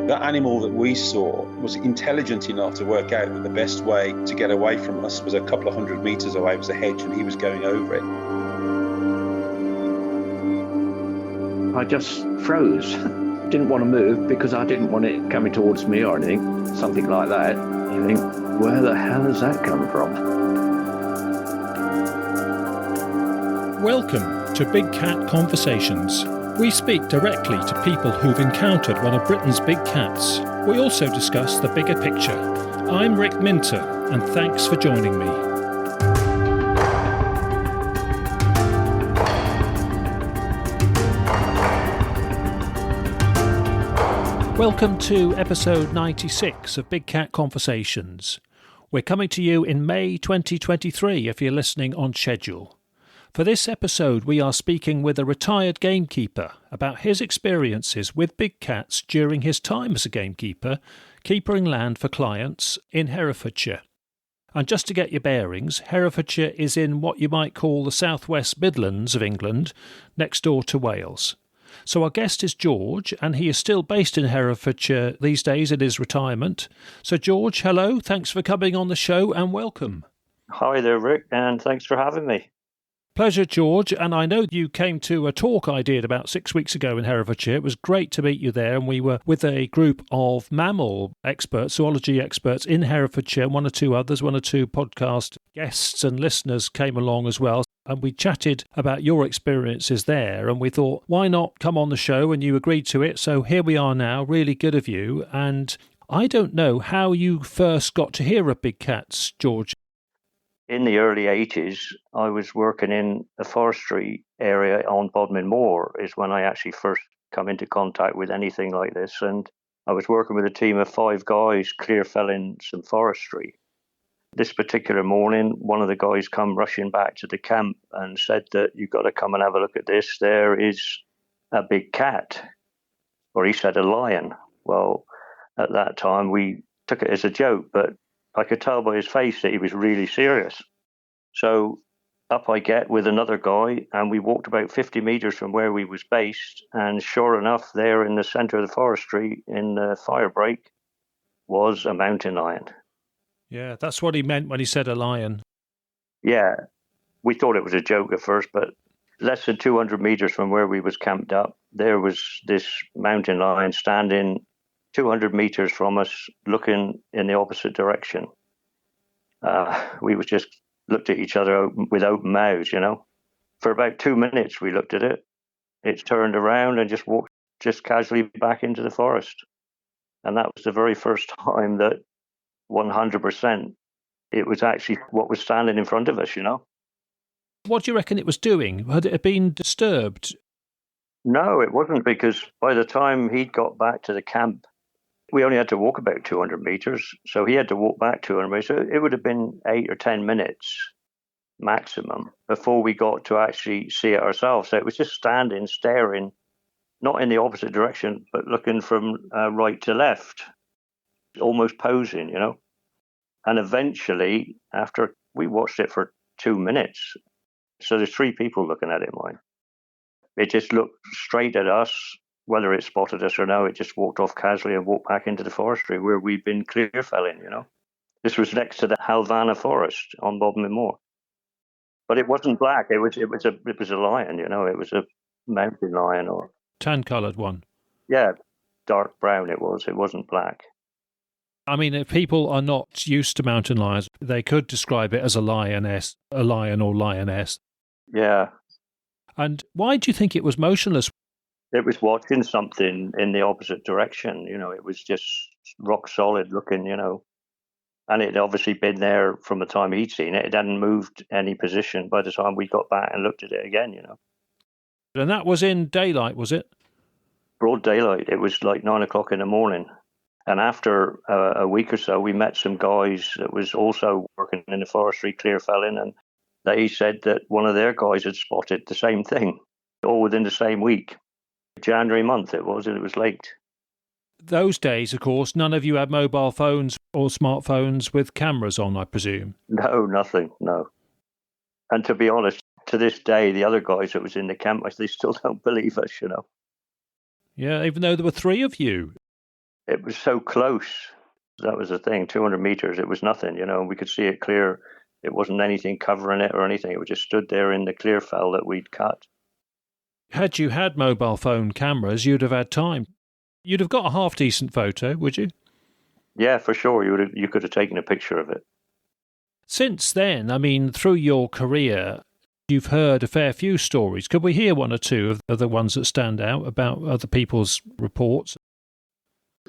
The animal that we saw was intelligent enough to work out that the best way to get away from us was a couple of 100 metres away. It was a hedge and he was going over it. I just froze. Didn't want to move because I didn't want it coming towards me or anything, something like that. You think, where the hell has that come from? Welcome to Big Cat Conversations. We speak directly to people who've encountered one of Britain's big cats. We also discuss the bigger picture. I'm Rick Minter, and thanks for joining me. Welcome to episode 96 of Big Cat Conversations. We're coming to you in May 2023 if you're listening on schedule. For this episode, we are speaking with a retired gamekeeper about his experiences with big cats during his time as a gamekeeper, keeping land for clients in Herefordshire. And just to get your bearings, Herefordshire is in what you might call the southwest Midlands of England, next door to Wales. So our guest is George, and he is still based in Herefordshire these days in his retirement. So George, hello, thanks for coming on the show and welcome. Hi there, Rick, and thanks for having me. Pleasure, George, and I know you came to a talk I did about 6 weeks ago in Herefordshire. It was great to meet you there, and we were with a group of mammal experts, zoology experts in Herefordshire, one or two podcast guests and listeners came along as well, and we chatted about your experiences there, and we thought, why not come on the show, and you agreed to it, so here we are now, really good of you, and I don't know how you first got to hear of big cats, George. In the early 80s, I was working in a forestry area on Bodmin Moor is when I actually first come into contact with anything like this. And I was working with a team of 5 guys clear felling some forestry. This particular morning, one of the guys come rushing back to the camp and said that you've got to come and have a look at this. There is a big cat, or he said a lion. Well, at that time, we took it as a joke, but I could tell by his face that he was really serious. So up I get with another guy, and we walked about 50 metres from where we was based, and sure enough, there in the centre of the forestry, in the fire break, was a mountain lion. Yeah, that's what he meant when he said a lion. Yeah, we thought it was a joke at first, but less than 200 metres from where we was camped up, there was this mountain lion standing 200 metres from us, looking in the opposite direction. We was just looked at each other with open mouths, you know. For about 2 minutes, we looked at it. It turned around and just walked just casually back into the forest. And that was the very first time that 100% it was actually what was standing in front of us, you know. What do you reckon it was doing? Had it been disturbed? No, it wasn't, because by the time he'd got back to the camp, we only had to walk about 200 metres, so he had to walk back 200 metres. So it would have been 8 or 10 minutes maximum before we got to actually see it ourselves. So it was just standing, staring, not in the opposite direction, but looking from right to left, almost posing, you know. And eventually, after we watched it for 2 minutes, so there's 3 people looking at it, mine. It just looked straight at us. Whether it spotted us or no, it just walked off casually and walked back into the forestry where we'd been clear felling, you know. This was next to the Halvanna forest on Bodmin Moor. But it wasn't black, it was a lion, you know, it was a mountain lion, or Tan-coloured one. Yeah, dark brown it wasn't black. I mean, if people are not used to mountain lions, they could describe it as a lion or lioness. Yeah. And why do you think it was motionless? It was watching something in the opposite direction, you know, it was just rock solid looking, you know. And it had obviously been there from the time he'd seen it. It hadn't moved any position by the time we got back and looked at it again, you know. And that was in daylight, was it? Broad daylight. It was like 9 o'clock in the morning. And after a week or so, we met some guys that was also working in the forestry clear felling, and they said that one of their guys had spotted the same thing, all within the same week. January month it was, and it was late. Those days, of course, none of you had mobile phones or smartphones with cameras on, I presume. No, nothing, no. And to be honest, to this day, the other guys that was in the camp, they still don't believe us, you know. Yeah, even though there were 3 of you. It was so close. That was the thing, 200 metres, it was nothing, we could see it clear. It wasn't anything covering it or anything. It just stood there in the clear fell that we'd cut. Had you had mobile phone cameras, you'd have had time. You'd have got a half-decent photo, would you? Yeah, for sure. You could have taken a picture of it. Since then, through your career, you've heard a fair few stories. Could we hear one or two of the ones that stand out about other people's reports?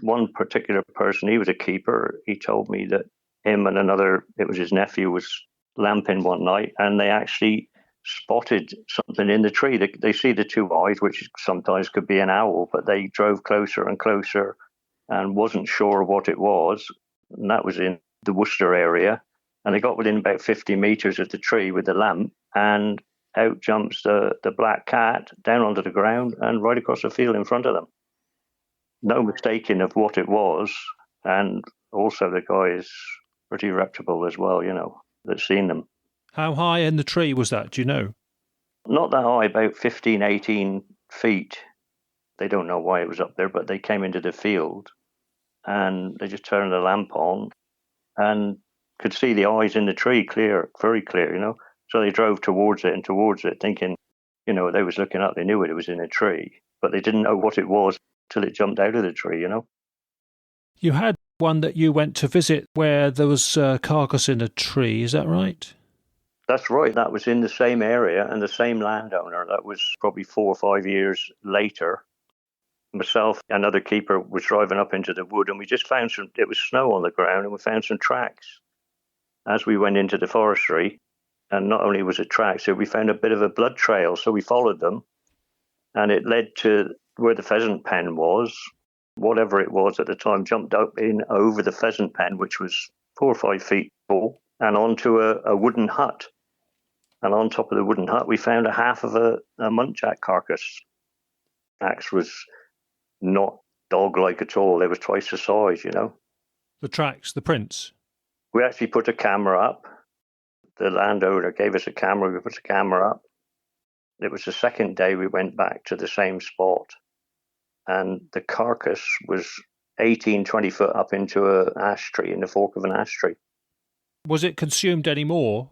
One particular person, he was a keeper. He told me that him and it was his nephew, was lamping one night, and they actually spotted something in the tree. They see the two eyes, which sometimes could be an owl, but they drove closer and closer and wasn't sure what it was. And that was in the Worcester area. And they got within about 50 metres of the tree with the lamp, and out jumps the black cat down onto the ground and right across the field in front of them. No mistaking of what it was. And also the guy is pretty reputable as well, that's seen them. How high in the tree was that, do you know? Not that high, about 15, 18 feet. They don't know why it was up there, but they came into the field and they just turned the lamp on and could see the eyes in the tree clear, very clear, So they drove towards it, thinking, they was looking up, they knew it was in a tree, but they didn't know what it was till it jumped out of the tree, You had one that you went to visit where there was a carcass in a tree, is that right? That's right. That was in the same area and the same landowner. That was probably 4 or 5 years later. Myself and another keeper was driving up into the wood, and we just found it was snow on the ground, and we found some tracks as we went into the forestry. And not only was it tracks, so we found a bit of a blood trail. So we followed them, and it led to where the pheasant pen was. Whatever it was at the time jumped up in over the pheasant pen, which was 4 or 5 feet tall, and onto a wooden hut. And on top of the wooden hut, we found a half of a muntjac carcass. Axe was not dog-like at all. They was twice the size, The tracks, the prints. We actually put a camera up. The landowner gave us a camera. We put a camera up. It was the second day we went back to the same spot. And the carcass was 18, 20 foot up into an ash tree, in the fork of an ash tree. Was it consumed anymore?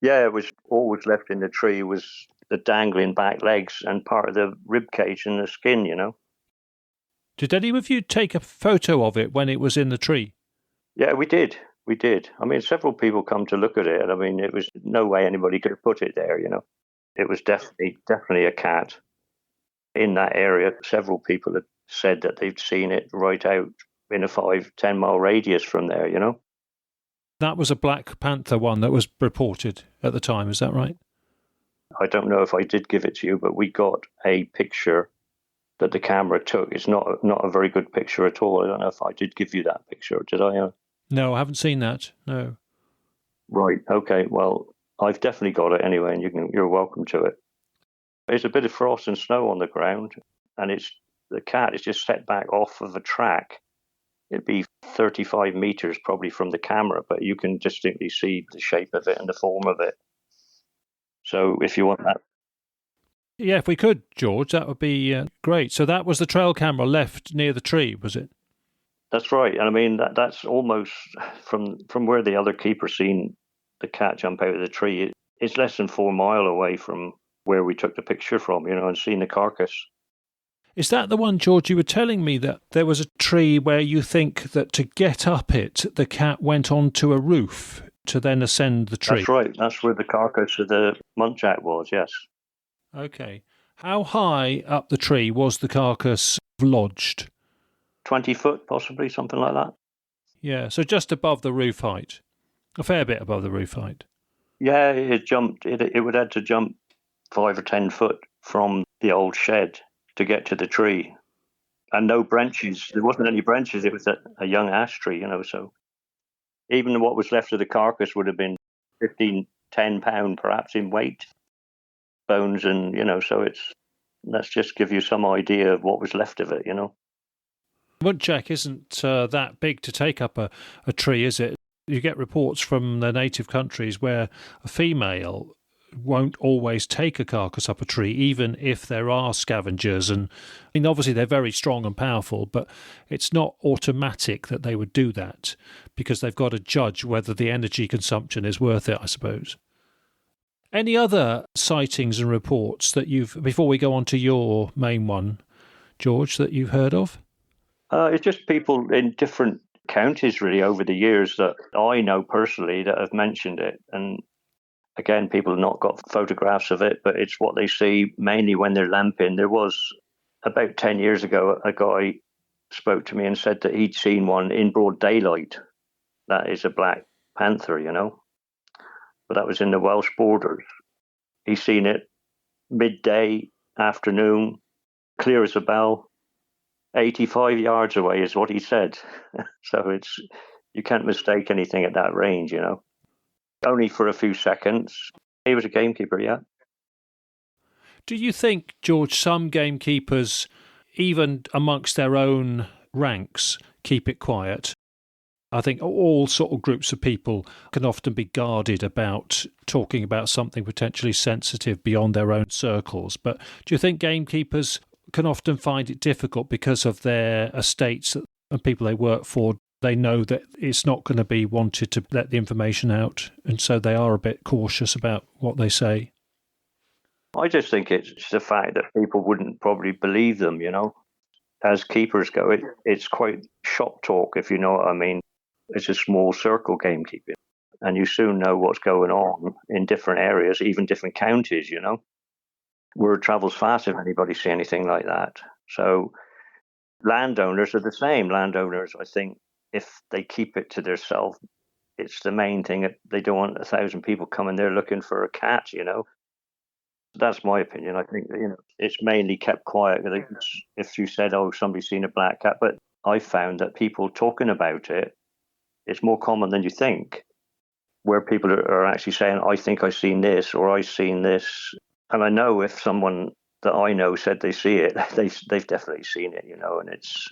Yeah, it was all was left in the tree was the dangling back legs and part of the rib cage and the skin, Did any of you take a photo of it when it was in the tree? Yeah, we did. We did. Several people come to look at it. It was no way anybody could have put it there, It was definitely a cat. In that area, several people had said that they'd seen it right out in a 5-10 mile radius from there, That was a black panther one that was reported at the time, is that right? I don't know if I did give it to you, but we got a picture that the camera took. It's not a very good picture at all. I don't know if I did give you that picture, did I? No, I haven't seen that, no. Right, okay, well, I've definitely got it anyway, and you're welcome to it. There's a bit of frost and snow on the ground, and the cat is just set back off of a track. It'd be 35 metres probably from the camera, but you can distinctly see the shape of it and the form of it. So if you want that. Yeah, if we could, George, that would be great. So that was the trail camera left near the tree, was it? That's right. And that's almost from where the other keeper seen the cat jump out of the tree. It's less than 4 miles away from where we took the picture from, and seen the carcass. Is that the one, George, you were telling me that there was a tree where you think that to get up it, the cat went onto a roof to then ascend the tree? That's right. That's where the carcass of the muntjac was, yes. Okay. How high up the tree was the carcass lodged? 20 foot, possibly, something like that. Yeah, so just above the roof height. A fair bit above the roof height. Yeah, it jumped. It would have to jump 5 or 10 foot from the old shed to get to the tree. And no branches. There wasn't any branches. It was a young ash tree, so even what was left of the carcass would have been 15, 10 pound perhaps in weight. Bones and, so let's just give you some idea of what was left of it, Muntjac isn't that big to take up a tree, is it? You get reports from the native countries where a female won't always take a carcass up a tree, even if there are scavengers. And I mean, obviously they're very strong and powerful, but it's not automatic that they would do that, because they've got to judge whether the energy consumption is worth it, I suppose. Any other sightings and reports that before we go on to your main one, George, that you've heard of? It's just people in different counties, really, over the years that I know personally that have mentioned it. And again, people have not got photographs of it, but it's what they see mainly when they're lamping. There was, about 10 years ago, a guy spoke to me and said that he'd seen one in broad daylight. That is a black panther, But that was in the Welsh borders. He's seen it midday, afternoon, clear as a bell. 85 yards away is what he said. So you can't mistake anything at that range, Only for a few seconds. He was a gamekeeper, yeah. Do you think, George, some gamekeepers, even amongst their own ranks, keep it quiet? I think all sort of groups of people can often be guarded about talking about something potentially sensitive beyond their own circles. But do you think gamekeepers can often find it difficult because of their estates and people they work for? They know that it's not going to be wanted to let the information out, and so they are a bit cautious about what they say. I just think it's the fact that people wouldn't probably believe them, As keepers go, it's quite shop talk, if you know what I mean. It's a small circle gamekeeping, and you soon know what's going on in different areas, even different counties, Word travels fast if anybody see anything like that. So landowners are the same. Landowners, I think, if they keep it to themselves, it's the main thing. They don't want 1,000 people coming there looking for a cat, That's my opinion. I think, it's mainly kept quiet. If you said, oh, somebody's seen a black cat, but I found that people talking about it, it's more common than you think, where people are actually saying, I think I've seen this, or I've seen this. And I know if someone that I know said they see it, they've definitely seen it, and it's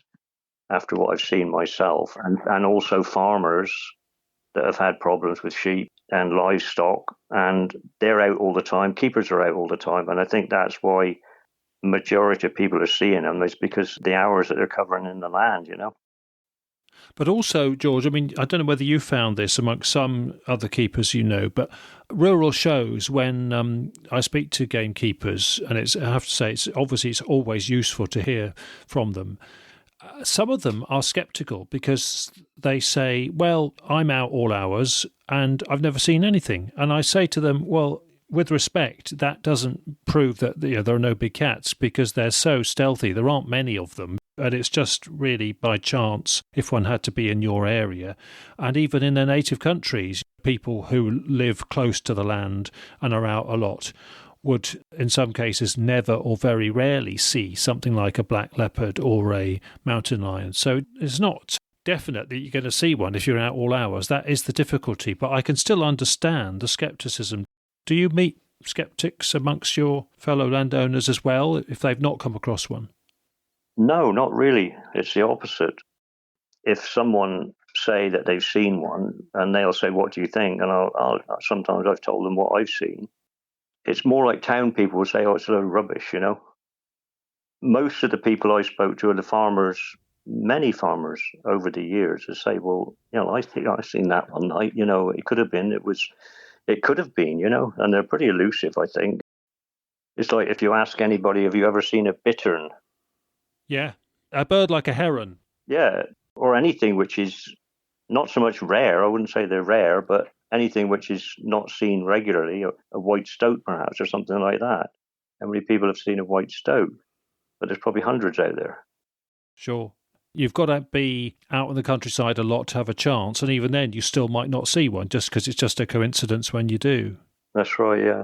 after what I've seen myself. And also farmers that have had problems with sheep and livestock, and they're out all the time. Keepers are out all the time. And I think that's why majority of people are seeing them, is because the hours that they're covering in the land, But also, George, I mean, I don't know whether you found this amongst some other keepers but rural shows, when I speak to gamekeepers, and I have to say, it's always useful to hear from them. Some of them are sceptical because they say, well, I'm out all hours and I've never seen anything. And I say to them, well, with respect, that doesn't prove that there are no big cats, because they're so stealthy. There aren't many of them. And it's just really by chance if one had to be in your area. And even in their native countries, people who live close to the land and are out a lot would, in some cases, never or very rarely see something like a black leopard or a mountain lion. So it's not definite that you're going to see one if you're out all hours. That is the difficulty. But I can still understand the scepticism. Do you meet sceptics amongst your fellow landowners as well, if they've not come across one? No, not really. It's the opposite. If someone say that they've seen one, and they'll say, what do you think? And I'll sometimes I've told them what I've seen. It's more like town people will say, oh, it's a load of rubbish, Most of the people I spoke to are the farmers, many farmers over the years, who say, well, I think I've seen that one night, it could have been, it could have been, and they're pretty elusive, I think. It's like if you ask anybody, have you ever seen a bittern? Yeah, a bird like a heron. Yeah, or anything which is not so much rare. I wouldn't say they're rare, but anything which is not seen regularly, a white stoat perhaps, or something like that. How many people have seen a white stoat? But there's probably hundreds out there. Sure. You've got to be out in the countryside a lot to have a chance, and even then you still might not see one, just because it's just a coincidence when you do. That's right, yeah.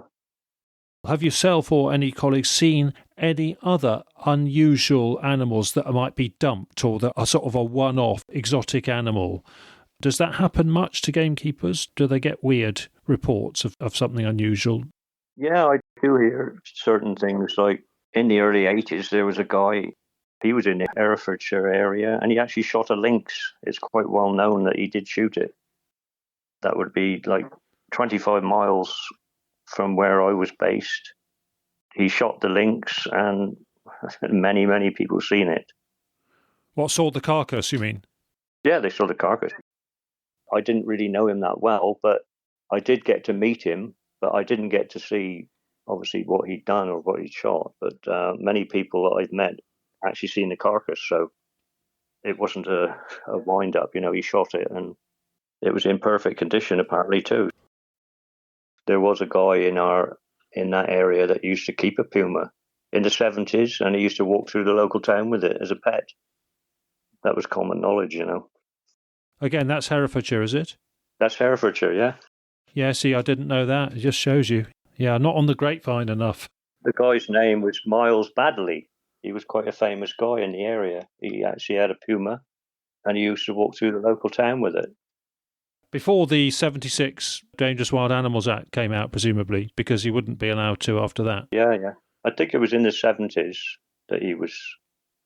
Have yourself or any colleagues seen any other unusual animals that might be dumped, or that are sort of a one-off exotic animal? Does that happen much to gamekeepers? Do they get weird reports of something unusual? Yeah, I do hear certain things. Like in the early 80s, there was a guy, he was in the Herefordshire area, and he actually shot a lynx. It's quite well known that he did shoot it. That would be like 25 miles from where I was based. He shot the lynx, and many, many people seen it. What, saw the carcass, you mean? Yeah, they saw the carcass. I didn't really know him that well, but I did get to meet him, but I didn't get to see, obviously, what he'd done or what he'd shot. But many people that I've met actually seen the carcass, so it wasn't a wind-up. He shot it, and it was in perfect condition, apparently, too. There was a guy in that area that used to keep a puma in the 70s, and he used to walk through the local town with it as a pet. That was common knowledge, Again, that's Herefordshire, is it? That's Herefordshire, yeah. Yeah, see, I didn't know that. It just shows you. Yeah, not on the grapevine enough. The guy's name was Miles Baddeley. He was quite a famous guy in the area. He actually had a puma, and he used to walk through the local town with it. Before the 76 Dangerous Wild Animals Act came out, presumably, because he wouldn't be allowed to after that. Yeah. I think it was in the 70s that he was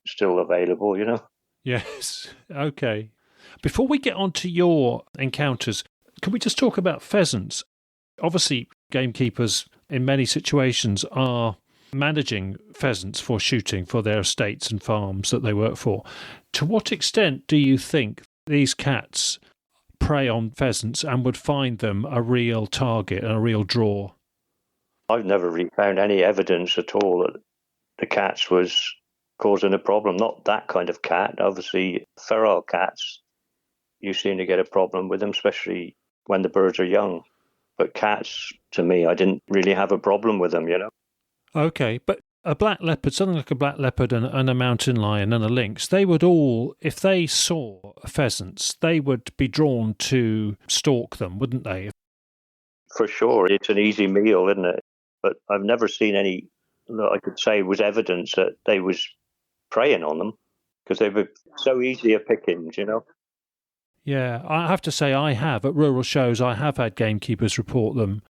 still available, Yes, okay. Before we get on to your encounters, can we just talk about pheasants? Obviously, gamekeepers in many situations are managing pheasants for shooting for their estates and farms that they work for. To what extent do you think these cats prey on pheasants and would find them a real target and a real draw? I've never really found any evidence at all that the cats was causing a problem. Not that kind of cat. Obviously, feral cats, you seem to get a problem with them, especially when the birds are young. But cats, to me, I didn't really have a problem with them, Okay, but a black leopard, something like a black leopard and a mountain lion and a lynx, they would all, if they saw pheasants, they would be drawn to stalk them, wouldn't they? For sure. It's an easy meal, isn't it? But I've never seen any that I could say was evidence that they was preying on them, because they were so easy a pickings, Yeah, I have to say I have. At rural shows, I have had gamekeepers report them.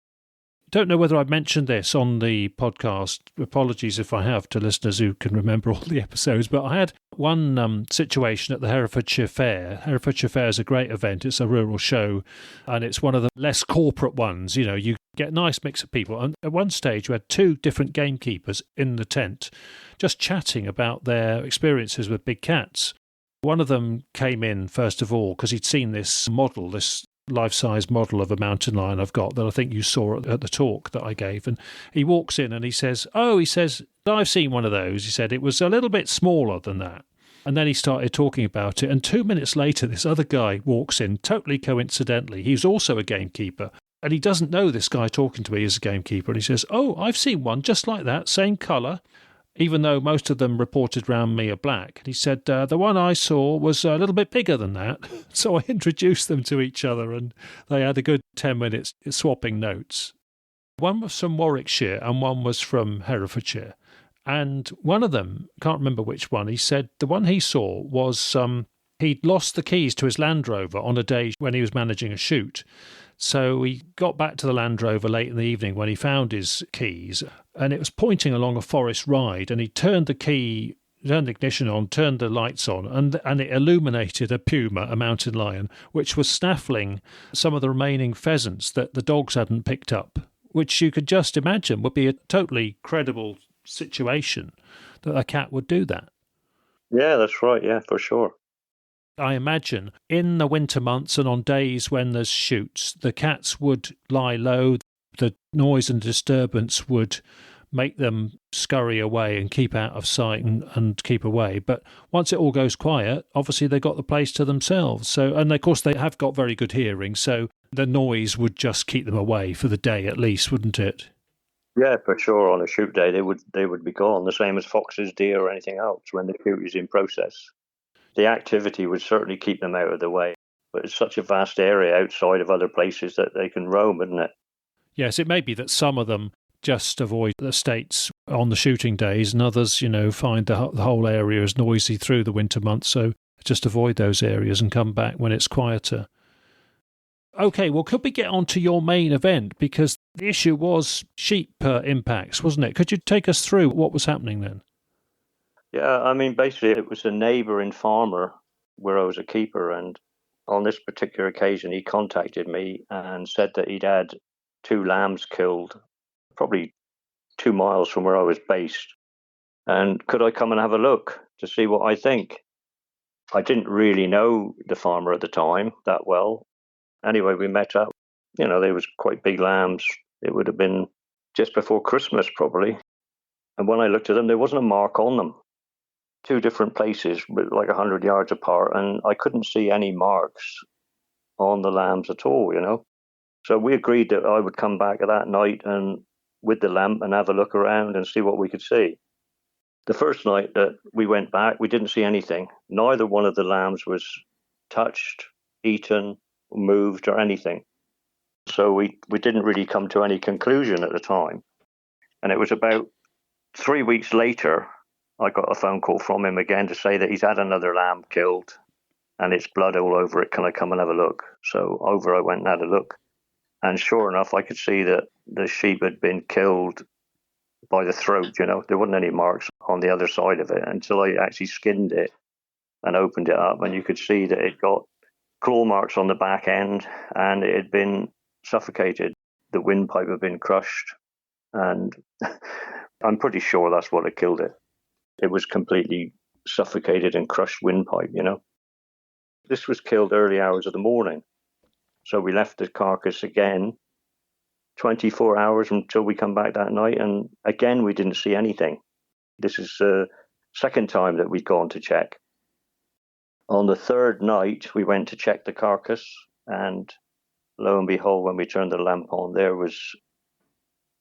Don't know whether I've mentioned this on the podcast. Apologies if I have to listeners who can remember all the episodes. But I had one situation at the Herefordshire Fair. Herefordshire Fair is a great event. It's a rural show, and it's one of the less corporate ones. You get a nice mix of people. And at one stage, we had two different gamekeepers in the tent just chatting about their experiences with big cats. One of them came in, first of all, because he'd seen this model, this life-size model of a mountain lion I've got that I think you saw at the talk that I gave. And he walks in and he says, I've seen one of those. He said, it was a little bit smaller than that. And then he started talking about it. And 2 minutes later, this other guy walks in, totally coincidentally. He's also a gamekeeper. And he doesn't know this guy talking to me is a gamekeeper. And he says, I've seen one just like that, same colour, even though most of them reported round me are black. And he said, the one I saw was a little bit bigger than that. So I introduced them to each other and they had a good 10 minutes swapping notes. One was from Warwickshire and one was from Herefordshire. And one of them, can't remember which one, he said the one he saw was he'd lost the keys to his Land Rover on a day when he was managing a shoot. So he got back to the Land Rover late in the evening when he found his keys, and it was pointing along a forest ride, and he turned the ignition on, turned the lights on, and it illuminated a puma, a mountain lion, which was snaffling some of the remaining pheasants that the dogs hadn't picked up, which you could just imagine would be a totally credible situation that a cat would do that. Yeah, that's right. Yeah, for sure. I imagine in the winter months and on days when there's shoots, the cats would lie low. The noise and disturbance would make them scurry away and keep out of sight and keep away. But once it all goes quiet, obviously they've got the place to themselves. So, and of course they have got very good hearing, so the noise would just keep them away for the day at least, wouldn't it? Yeah, for sure. On a shoot day, they would be gone, the same as foxes, deer, or anything else when the shoot is in process. The activity would certainly keep them out of the way. But it's such a vast area outside of other places that they can roam, isn't it? Yes, it may be that some of them just avoid the estates on the shooting days, and others, find the whole area is noisy through the winter months, so just avoid those areas and come back when it's quieter. Okay, well, could we get on to your main event? Because the issue was sheep impacts, wasn't it? Could you take us through what was happening then? Yeah, I mean, basically it was a neighbouring farmer where I was a keeper, and on this particular occasion he contacted me and said that he'd had 2 lambs killed probably 2 miles from where I was based. And could I come and have a look to see what I think? I didn't really know the farmer at the time that well. Anyway, we met up. They was quite big lambs. It would have been just before Christmas, probably. And when I looked at them, there wasn't a mark on them. 2 different places, but like 100 yards apart, and I couldn't see any marks on the lambs at all, So we agreed that I would come back that night and with the lamp and have a look around and see what we could see. The first night that we went back, we didn't see anything. Neither one of the lambs was touched, eaten, moved, or anything. So we didn't really come to any conclusion at the time. And it was about 3 weeks later, I got a phone call from him again to say that he's had another lamb killed and it's blood all over it. Can I come and have a look? So over I went and had a look. And sure enough, I could see that the sheep had been killed by the throat, There wasn't any marks on the other side of it until I actually skinned it and opened it up. And you could see that it got claw marks on the back end and it had been suffocated. The windpipe had been crushed. And I'm pretty sure that's what had killed it. It was completely suffocated and crushed windpipe, This was killed early hours of the morning. So we left the carcass again 24 hours until we come back that night. And again, we didn't see anything. This is the second time that we'd gone to check. On the third night, we went to check the carcass. And lo and behold, when we turned the lamp on, there was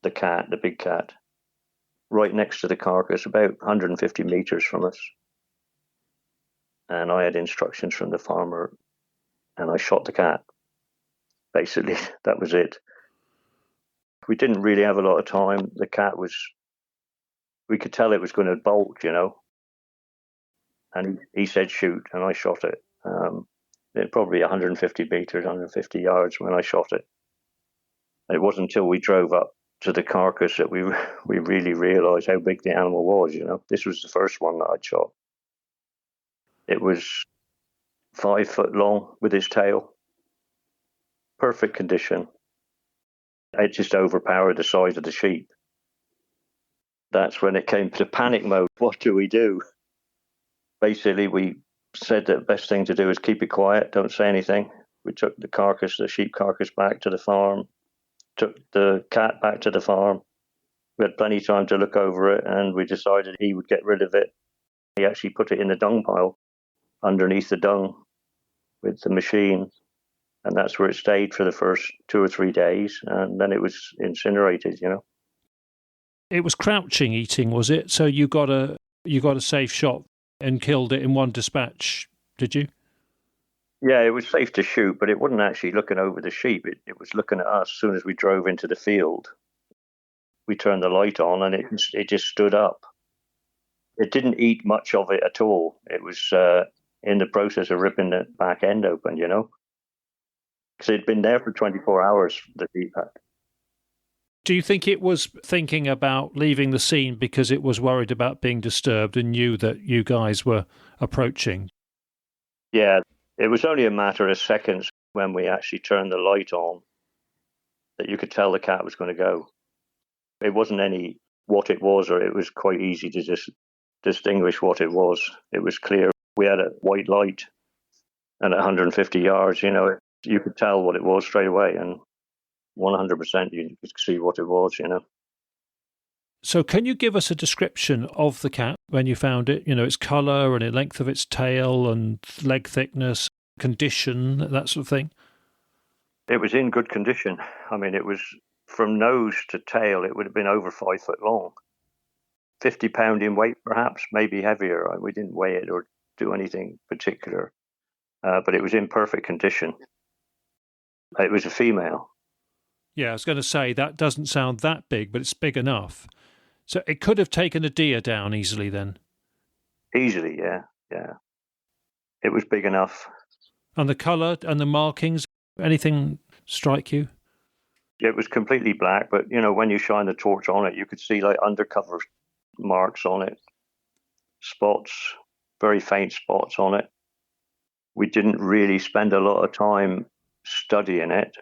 the cat, the big cat, right next to the carcass, about 150 meters from us. And I had instructions from the farmer and I shot the cat. Basically, that was it. We didn't really have a lot of time. The cat we could tell it was going to bolt, And he said shoot, and I shot it. It probably 150 meters, 150 yards when I shot it. And it wasn't until we drove up to the carcass that we really realised how big the animal was, This was the first one that I'd shot. It was 5 foot long with his tail. Perfect condition. It just overpowered the size of the sheep. That's when it came to panic mode. What do we do? Basically, we said that the best thing to do is keep it quiet, don't say anything. We took the sheep carcass back to the farm, took the cat back to the farm. We had plenty of time to look over it, and we decided he would get rid of it. He actually put it in the dung pile underneath the dung with the machine. And that's where it stayed for the first 2 or 3 days. And then it was incinerated, It was crouching eating, was it? So you got a safe shot and killed it in one dispatch, did you? Yeah, it was safe to shoot, but it wasn't actually looking over the sheep. It was looking at us as soon as we drove into the field. We turned the light on and it just stood up. It didn't eat much of it at all. It was in the process of ripping the back end open, Because it'd been there for 24 hours, the sheep had. Do you think it was thinking about leaving the scene because it was worried about being disturbed and knew that you guys were approaching? Yeah, it was only a matter of seconds when we actually turned the light on that you could tell the cat was going to go. It wasn't any what it was, or it was quite easy to just distinguish what it was. It was clear. We had a white light and at 150 yards, you could tell what it was straight away, and 100% you could see what it was, So can you give us a description of the cat when you found it? Its colour and the length of its tail and leg thickness, condition, that sort of thing? It was in good condition. I mean, it was from nose to tail, it would have been over 5 foot long. 50 pound in weight, perhaps, maybe heavier. We didn't weigh it or do anything particular, but it was in perfect condition. It was a female. Yeah, I was going to say, that doesn't sound that big, but it's big enough. So it could have taken a deer down easily then? Easily, yeah. It was big enough. And the colour and the markings, anything strike you? It was completely black, but, when you shine the torch on it, you could see like undercover marks on it, spots, very faint spots on it. We didn't really spend a lot of time studying it.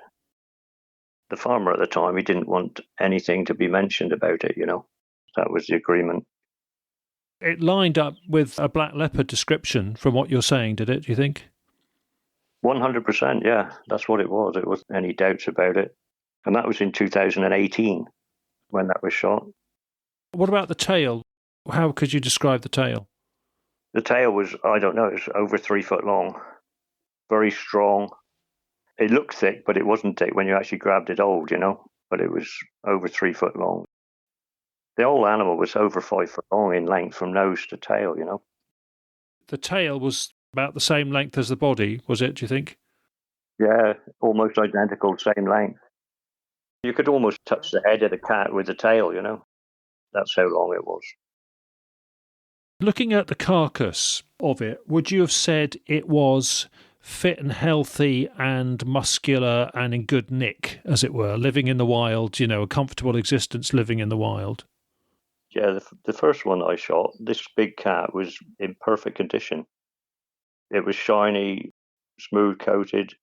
the farmer at the time, he didn't want anything to be mentioned about it, That was the agreement. It lined up with a black leopard description from what you're saying, did it, do you think? 100%, yeah. That's what it was. There wasn't any doubts about it. And that was in 2018 when that was shot. What about the tail? How could you describe the tail? The tail was, I don't know, it was over 3 foot long. Very strong. It looked thick, but it wasn't thick when you actually grabbed it old, But it was over 3 foot long. The whole animal was over 5 foot long in length from nose to tail, The tail was about the same length as the body, was it, do you think? Yeah, almost identical, same length. You could almost touch the head of the cat with the tail, That's how long it was. Looking at the carcass of it, would you have said it was fit and healthy and muscular and in good nick, as it were, living in the wild, a comfortable existence living in the wild? Yeah, the first one I shot, this big cat was in perfect condition. It was shiny, smooth coated.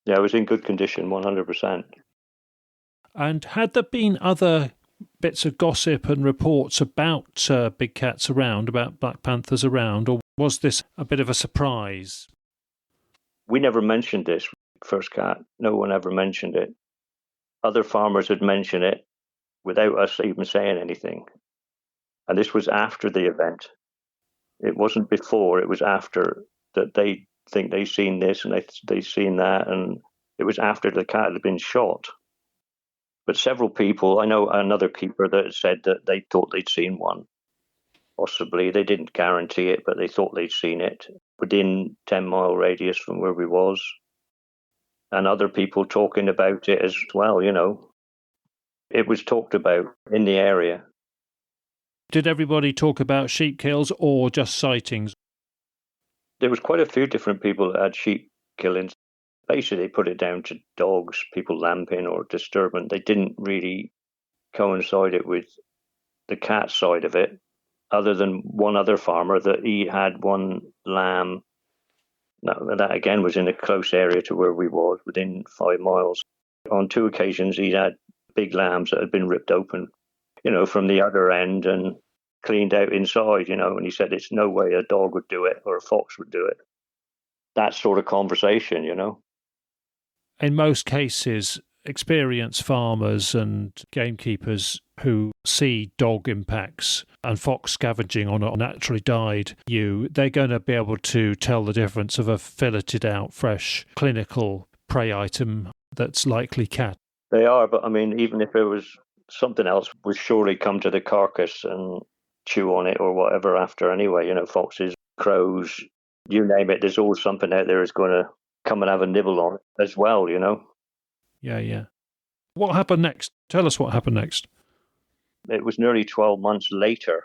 Yeah, it was in good condition, 100%. And had there been other bits of gossip and reports about big cats around, about black panthers around, or was this a bit of a surprise? We never mentioned this first cat. No one ever mentioned it. Other farmers had mentioned it without us even saying anything. And this was after the event. It wasn't before, it was after that they think they've seen this and they've seen that. And it was after the cat had been shot. But several people, I know another keeper that said that they thought they'd seen one. Possibly, they didn't guarantee it, but they thought they'd seen it within 10-mile radius from where we was. And other people talking about it as well, It was talked about in the area. Did everybody talk about sheep kills or just sightings? There was quite a few different people that had sheep killings. Basically, they put it down to dogs, people lamping or disturbance. They didn't really coincide it with the cat side of it, other than one other farmer that he had one lamb. That again was in a close area to where we was, within 5 miles. On 2 occasions, he'd had big lambs that had been ripped open, from the other end and cleaned out inside, and he said it's no way a dog would do it or a fox would do it. That sort of conversation, In most cases, experienced farmers and gamekeepers who see dog impacts and fox scavenging on a naturally died ewe, they're going to be able to tell the difference of a filleted out, fresh, clinical prey item that's likely cat. They are, but I mean, even if it was something else, would surely come to the carcass and chew on it or whatever after anyway, foxes, crows, you name it, there's always something out there that's going to come and have a nibble on it as well, Yeah. What happened next? Tell us what happened next. It was nearly 12 months later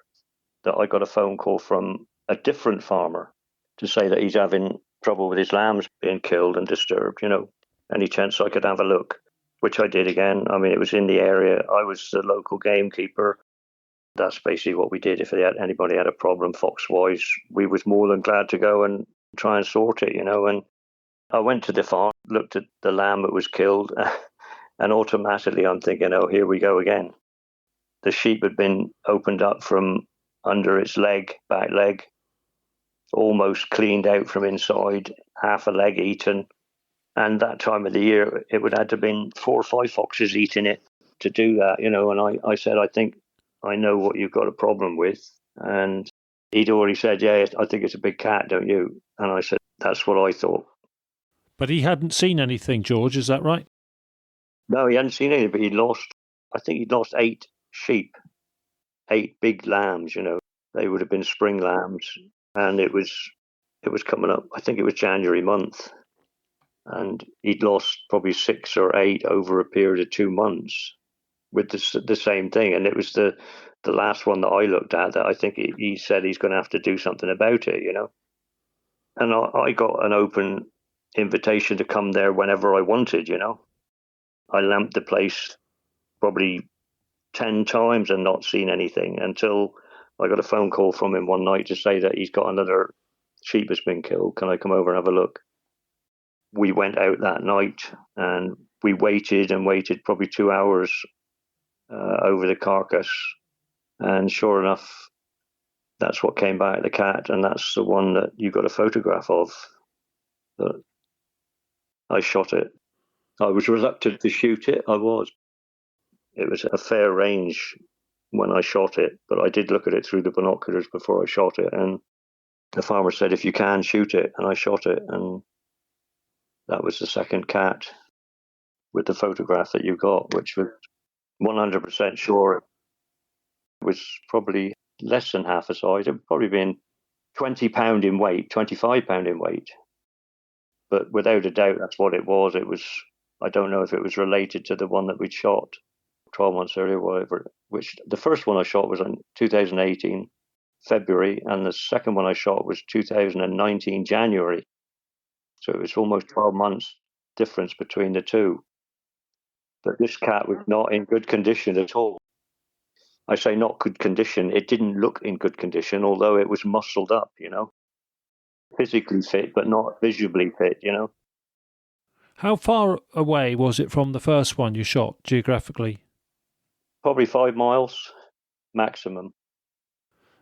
that I got a phone call from a different farmer to say that he's having trouble with his lambs being killed and disturbed, Any chance I could have a look, which I did again. I mean, it was in the area. I was the local gamekeeper. That's basically what we did. If anybody had a problem fox-wise, we was more than glad to go and try and sort it, And I went to the farm, looked at the lamb that was killed, and automatically I'm thinking, oh, here we go again. The sheep had been opened up from under its back leg, almost cleaned out from inside, half a leg eaten. And that time of the year, it would have to have been 4 or 5 foxes eating it to do that, And I said, I think I know what you've got a problem with. And he'd already said, yeah, I think it's a big cat, don't you? And I said, that's what I thought. But he hadn't seen anything, George, is that right? No, he hadn't seen anything, but he'd lost 8 sheep, 8 big lambs, They would have been spring lambs. And it was coming up, I think it was January month. And he'd lost probably 6 or 8 over a period of 2 months with the same thing. And it was the last one that I looked at that I think he said he's going to have to do something about it, And I got an open invitation to come there whenever I wanted, I lamped the place probably 10 times and not seen anything until I got a phone call from him one night to say that he's got another sheep that's been killed. Can I come over and have a look? We went out that night and We waited and waited probably 2 hours over the carcass. And sure enough, that's what came back, the cat. And that's the one that you got a photograph of. But I shot it. I was reluctant to shoot it. I was. It was a fair range when I shot it, but I did look at it through the binoculars before I shot it. And the farmer said, if you can, shoot it. And I shot it. And that was the second cat with the photograph that you got, which was 100% sure it was probably less than half a size. It would probably been 20 pound in weight, 25 pound in weight. But without a doubt, that's what it was. It was, I don't know if it was related to the one that we'd shot 12 months earlier, whatever, which the first one I shot was in 2018, February, and the second one I shot was 2019, January. So it was almost 12 months difference between the two. But this cat was not in good condition at all. I say not good condition. It didn't look in good condition, although it was muscled up, physically fit, but not visibly fit, How far away was it from the first one you shot geographically? Probably 5 miles maximum.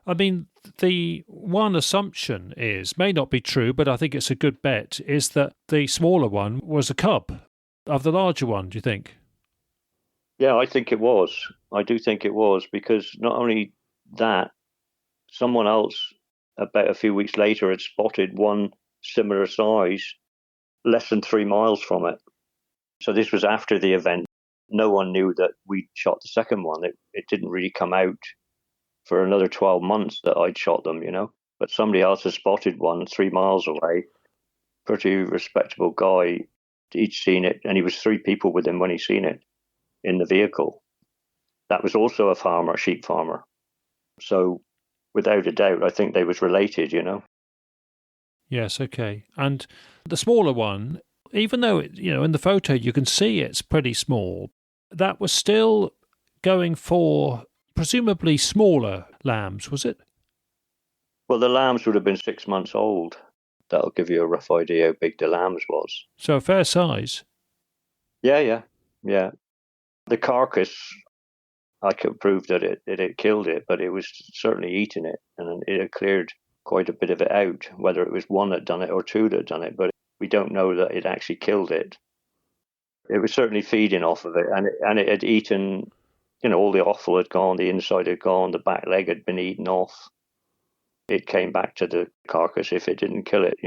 I mean, the one assumption may not be true, but I think it's a good bet, is that the smaller one was a cub of the larger one, do you think? Yeah, I think it was. I do think it was, because not only that, someone else about a few weeks later had spotted one similar size less than 3 miles from it. So this was after the event. No one knew that we'd shot the second one. It didn't really come out for another 12 months that I'd shot them, But somebody else had spotted one 3 miles away. Pretty respectable guy. He'd seen it, and he was 3 people with him when he seen it in the vehicle. That was also a farmer, a sheep farmer. So without a doubt, I think they was related, Yes, okay. And the smaller one, even though, in the photo you can see it's pretty small, that was still going for presumably smaller lambs, was it? Well, the lambs would have been 6 months old. That'll give you a rough idea how big the lambs was. So a fair size. Yeah. The carcass, I could prove that it had killed it, but it was certainly eating it, and it had cleared quite a bit of it out, whether it was one that done it or 2 that done it, but we don't know that it actually killed it. It was certainly feeding off of it, and it had eaten, all the offal had gone, the inside had gone, the back leg had been eaten off. It came back to the carcass if it didn't kill it,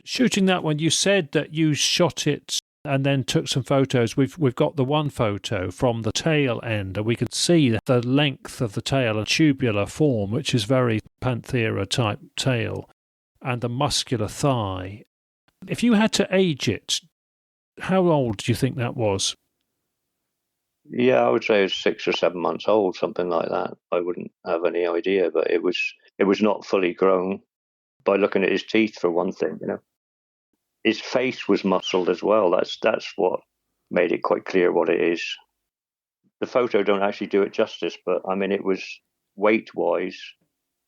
Shooting that one, you said that you shot it and then took some photos. We've got the one photo from the tail end, and we can see the length of the tail, a tubular form, which is very Panthera type tail, and the muscular thigh. If you had to age it, how old do you think that was? Yeah, I would say it was 6 or 7 months old, something like that. I wouldn't have any idea, but it was not fully grown by looking at his teeth, for one thing, His face was muscled as well. That's what made it quite clear what it is. The photo don't actually do it justice, but I mean, it was weight-wise,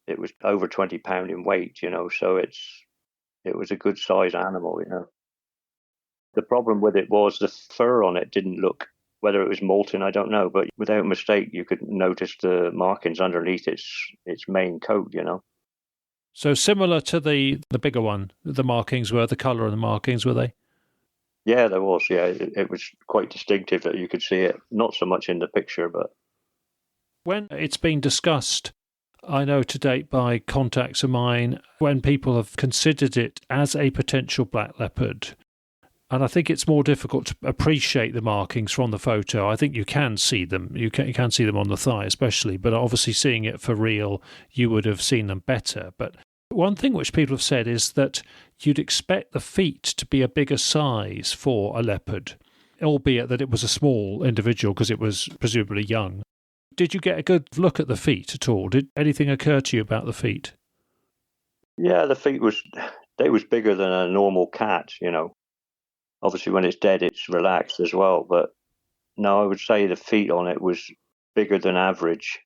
it was over 20 pound in weight, so it was a good size animal, The problem with it was the fur on it didn't look, whether it was molten, I don't know, but without mistake, you could notice the markings underneath its main coat, So similar to the bigger one, the markings were, the colour of the markings, were they? Yeah, there was. Yeah, it was quite distinctive that you could see it. Not so much in the picture, but... When it's been discussed, I know to date by contacts of mine, when people have considered it as a potential black leopard, and I think it's more difficult to appreciate the markings from the photo. I think you can see them. You can see them on the thigh especially, but obviously seeing it for real, you would have seen them better. But one thing which people have said is that you'd expect the feet to be a bigger size for a leopard, albeit that it was a small individual because it was presumably young. Did you get a good look at the feet at all? Did anything occur to you about the feet? Yeah, the feet was bigger than a normal cat, Obviously, when it's dead, it's relaxed as well. But no, I would say the feet on it was bigger than average.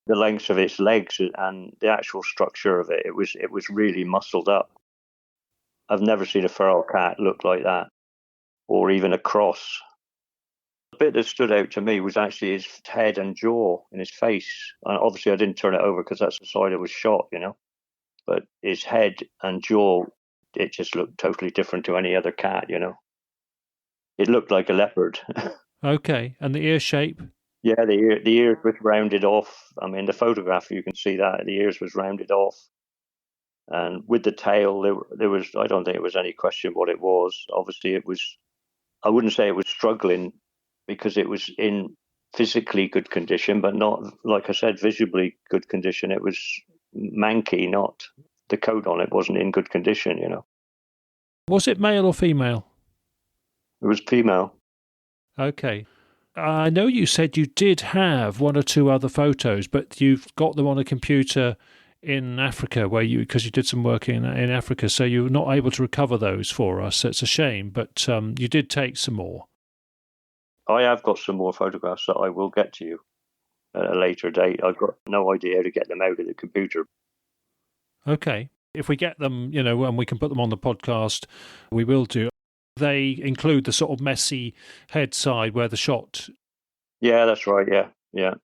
The length of its legs and the actual structure of it, it was really muscled up. I've never seen a feral cat look like that. or even a cross. The bit that stood out to me was actually his head and jaw in his face. And obviously I didn't turn it over because that's the side it was shot, But his head and jaw, it just looked totally different to any other cat, It looked like a leopard. Okay, and the ear shape? Yeah, the ears was rounded off. I mean, the photograph, you can see that. The ears was rounded off. And with the tail, there was, I don't think it was any question what it was. Obviously, it was, I wouldn't say it was struggling because it was in physically good condition, but not, like I said, visibly good condition. It was manky, not, the coat on it wasn't in good condition, Was it male or female? It was female. Okay. I know you said you did have one or two other photos, but you've got them on a computer in Africa because you did some work in Africa, so you're not able to recover those for us. So it's a shame, but you did take some more. I have got some more photographs that I will get to you at a later date. I've got no idea how to get them out of the computer. Okay. If we get them, and we can put them on the podcast, we will do. They include the sort of messy head side where the shot... Yeah, that's right, yeah.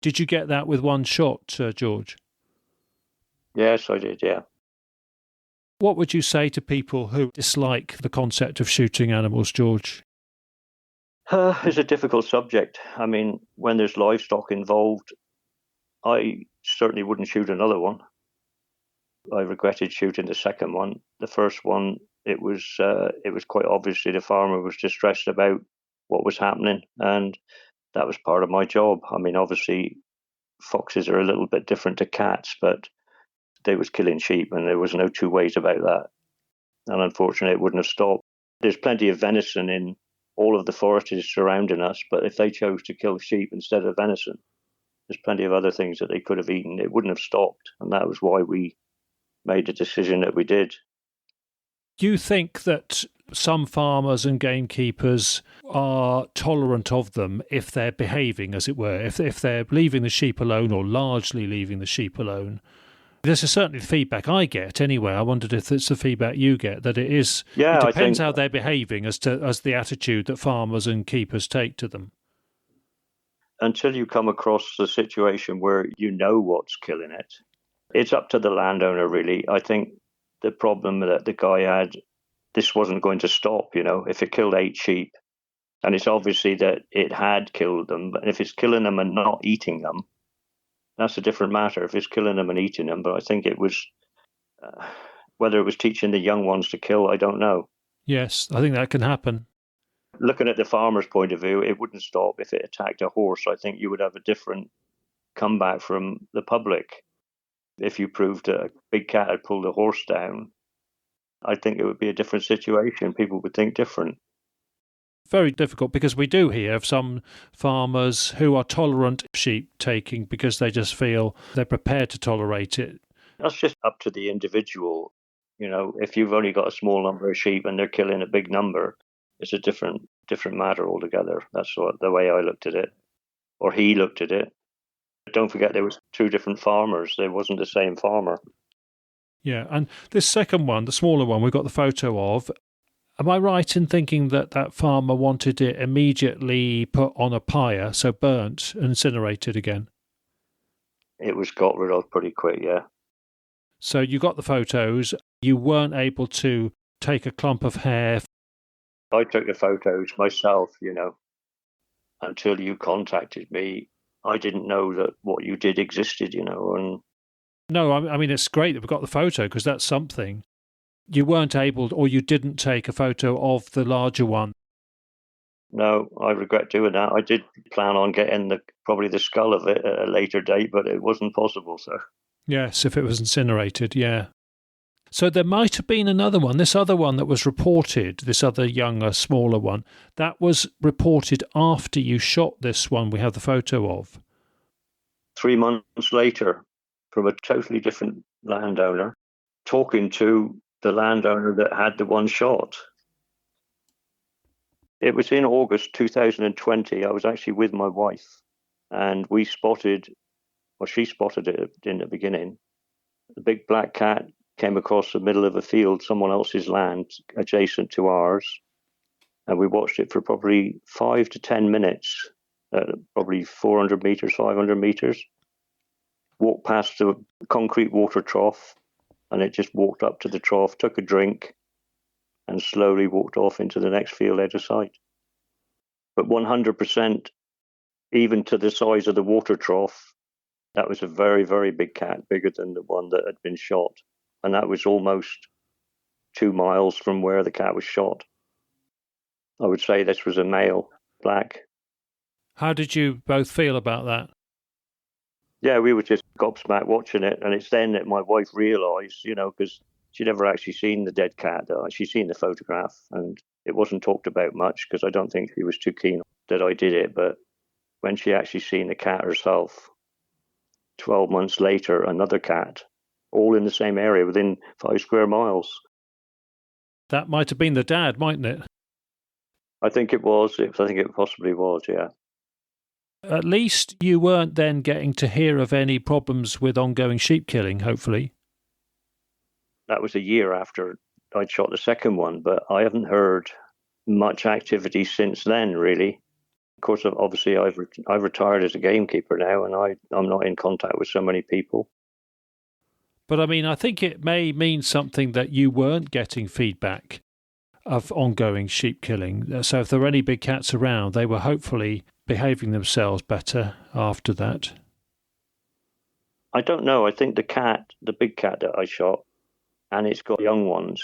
Did you get that with one shot, George? Yes, I did, yeah. What would you say to people who dislike the concept of shooting animals, George? It's a difficult subject. I mean, when there's livestock involved, I certainly wouldn't shoot another one. I regretted shooting the second one. The first one, it was quite obviously the farmer was distressed about what was happening, and that was part of my job. I mean, obviously, foxes are a little bit different to cats, but they was killing sheep, and there was no two ways about that. And unfortunately, it wouldn't have stopped. There's plenty of venison in all of the forests surrounding us, but if they chose to kill sheep instead of venison, there's plenty of other things that they could have eaten. It wouldn't have stopped, and that was why we made the decision that we did. Do you think that some farmers and gamekeepers are tolerant of them if they're behaving, as it were, if they're leaving the sheep alone or largely leaving the sheep alone? This is certainly the feedback I get anyway. I wondered if it's the feedback you get, that it is. Yeah, it depends how they're behaving as the attitude that farmers and keepers take to them. Until you come across the situation where you know what's killing it, it's up to the landowner, really. I think the problem that the guy had, this wasn't going to stop, if it killed 8 sheep, and it's obviously that it had killed them, but if it's killing them and not eating them, that's a different matter. If it's killing them and eating them, but I think it was, whether it was teaching the young ones to kill, I don't know. Yes, I think that can happen. Looking at the farmer's point of view, it wouldn't stop if it attacked a horse. I think you would have a different comeback from the public. If you proved a big cat had pulled a horse down, I think it would be a different situation. People would think different. Very difficult, because we do hear of some farmers who are tolerant of sheep taking because they just feel they're prepared to tolerate it. That's just up to the individual. If you've only got a small number of sheep and they're killing a big number, it's a different matter altogether. That's the way I looked at it, or he looked at it. Don't forget there was 2 different farmers. There wasn't the same farmer. Yeah, and this second one, the smaller one, we've got the photo of. Am I right in thinking that farmer wanted it immediately put on a pyre, so burnt and incinerated again? It was got rid of pretty quick, yeah. So you got the photos. You weren't able to take a clump of hair. I took the photos myself, until you contacted me. I didn't know that what you did existed, and... No, I mean, it's great that we've got the photo, because that's something. You weren't able, or you didn't take a photo of the larger one? No, I regret doing that. I did plan on getting probably the skull of it at a later date, but it wasn't possible, so... Yes, if it was incinerated, yeah. So there might have been another one, this other one that was reported, this other younger, smaller one, that was reported after you shot this one we have the photo of. 3 months later, from a totally different landowner, talking to the landowner that had the one shot. It was in August 2020. I was actually with my wife, and she spotted it in the beginning. The big black cat came across the middle of a field, someone else's land, adjacent to ours. And we watched it for probably 5 to 10 minutes, probably 400 meters, 500 meters. Walked past the concrete water trough, and it just walked up to the trough, took a drink, and slowly walked off into the next field out of sight. But 100%, even to the size of the water trough, that was a very, very big cat, bigger than the one that had been shot. And that was almost 2 miles from where the cat was shot. I would say this was a male, black. How did you both feel about that? Yeah, we were just gobsmacked watching it. And it's then that my wife realised, because she'd never actually seen the dead cat. She'd seen the photograph, and it wasn't talked about much because I don't think she was too keen that I did it. But when she actually seen the cat herself, 12 months later, another cat, all in the same area within 5 square miles. That might have been the dad, mightn't it? I think it was. I think it possibly was, yeah. At least you weren't then getting to hear of any problems with ongoing sheep killing, hopefully. That was a year after I'd shot the second one, but I haven't heard much activity since then, really. Of course, obviously, I've retired as a gamekeeper now, and I'm not in contact with so many people. But I mean, I think it may mean something that you weren't getting feedback of ongoing sheep killing. So if there were any big cats around, they were hopefully behaving themselves better after that. I don't know. I think the big cat that I shot, and it's got young ones,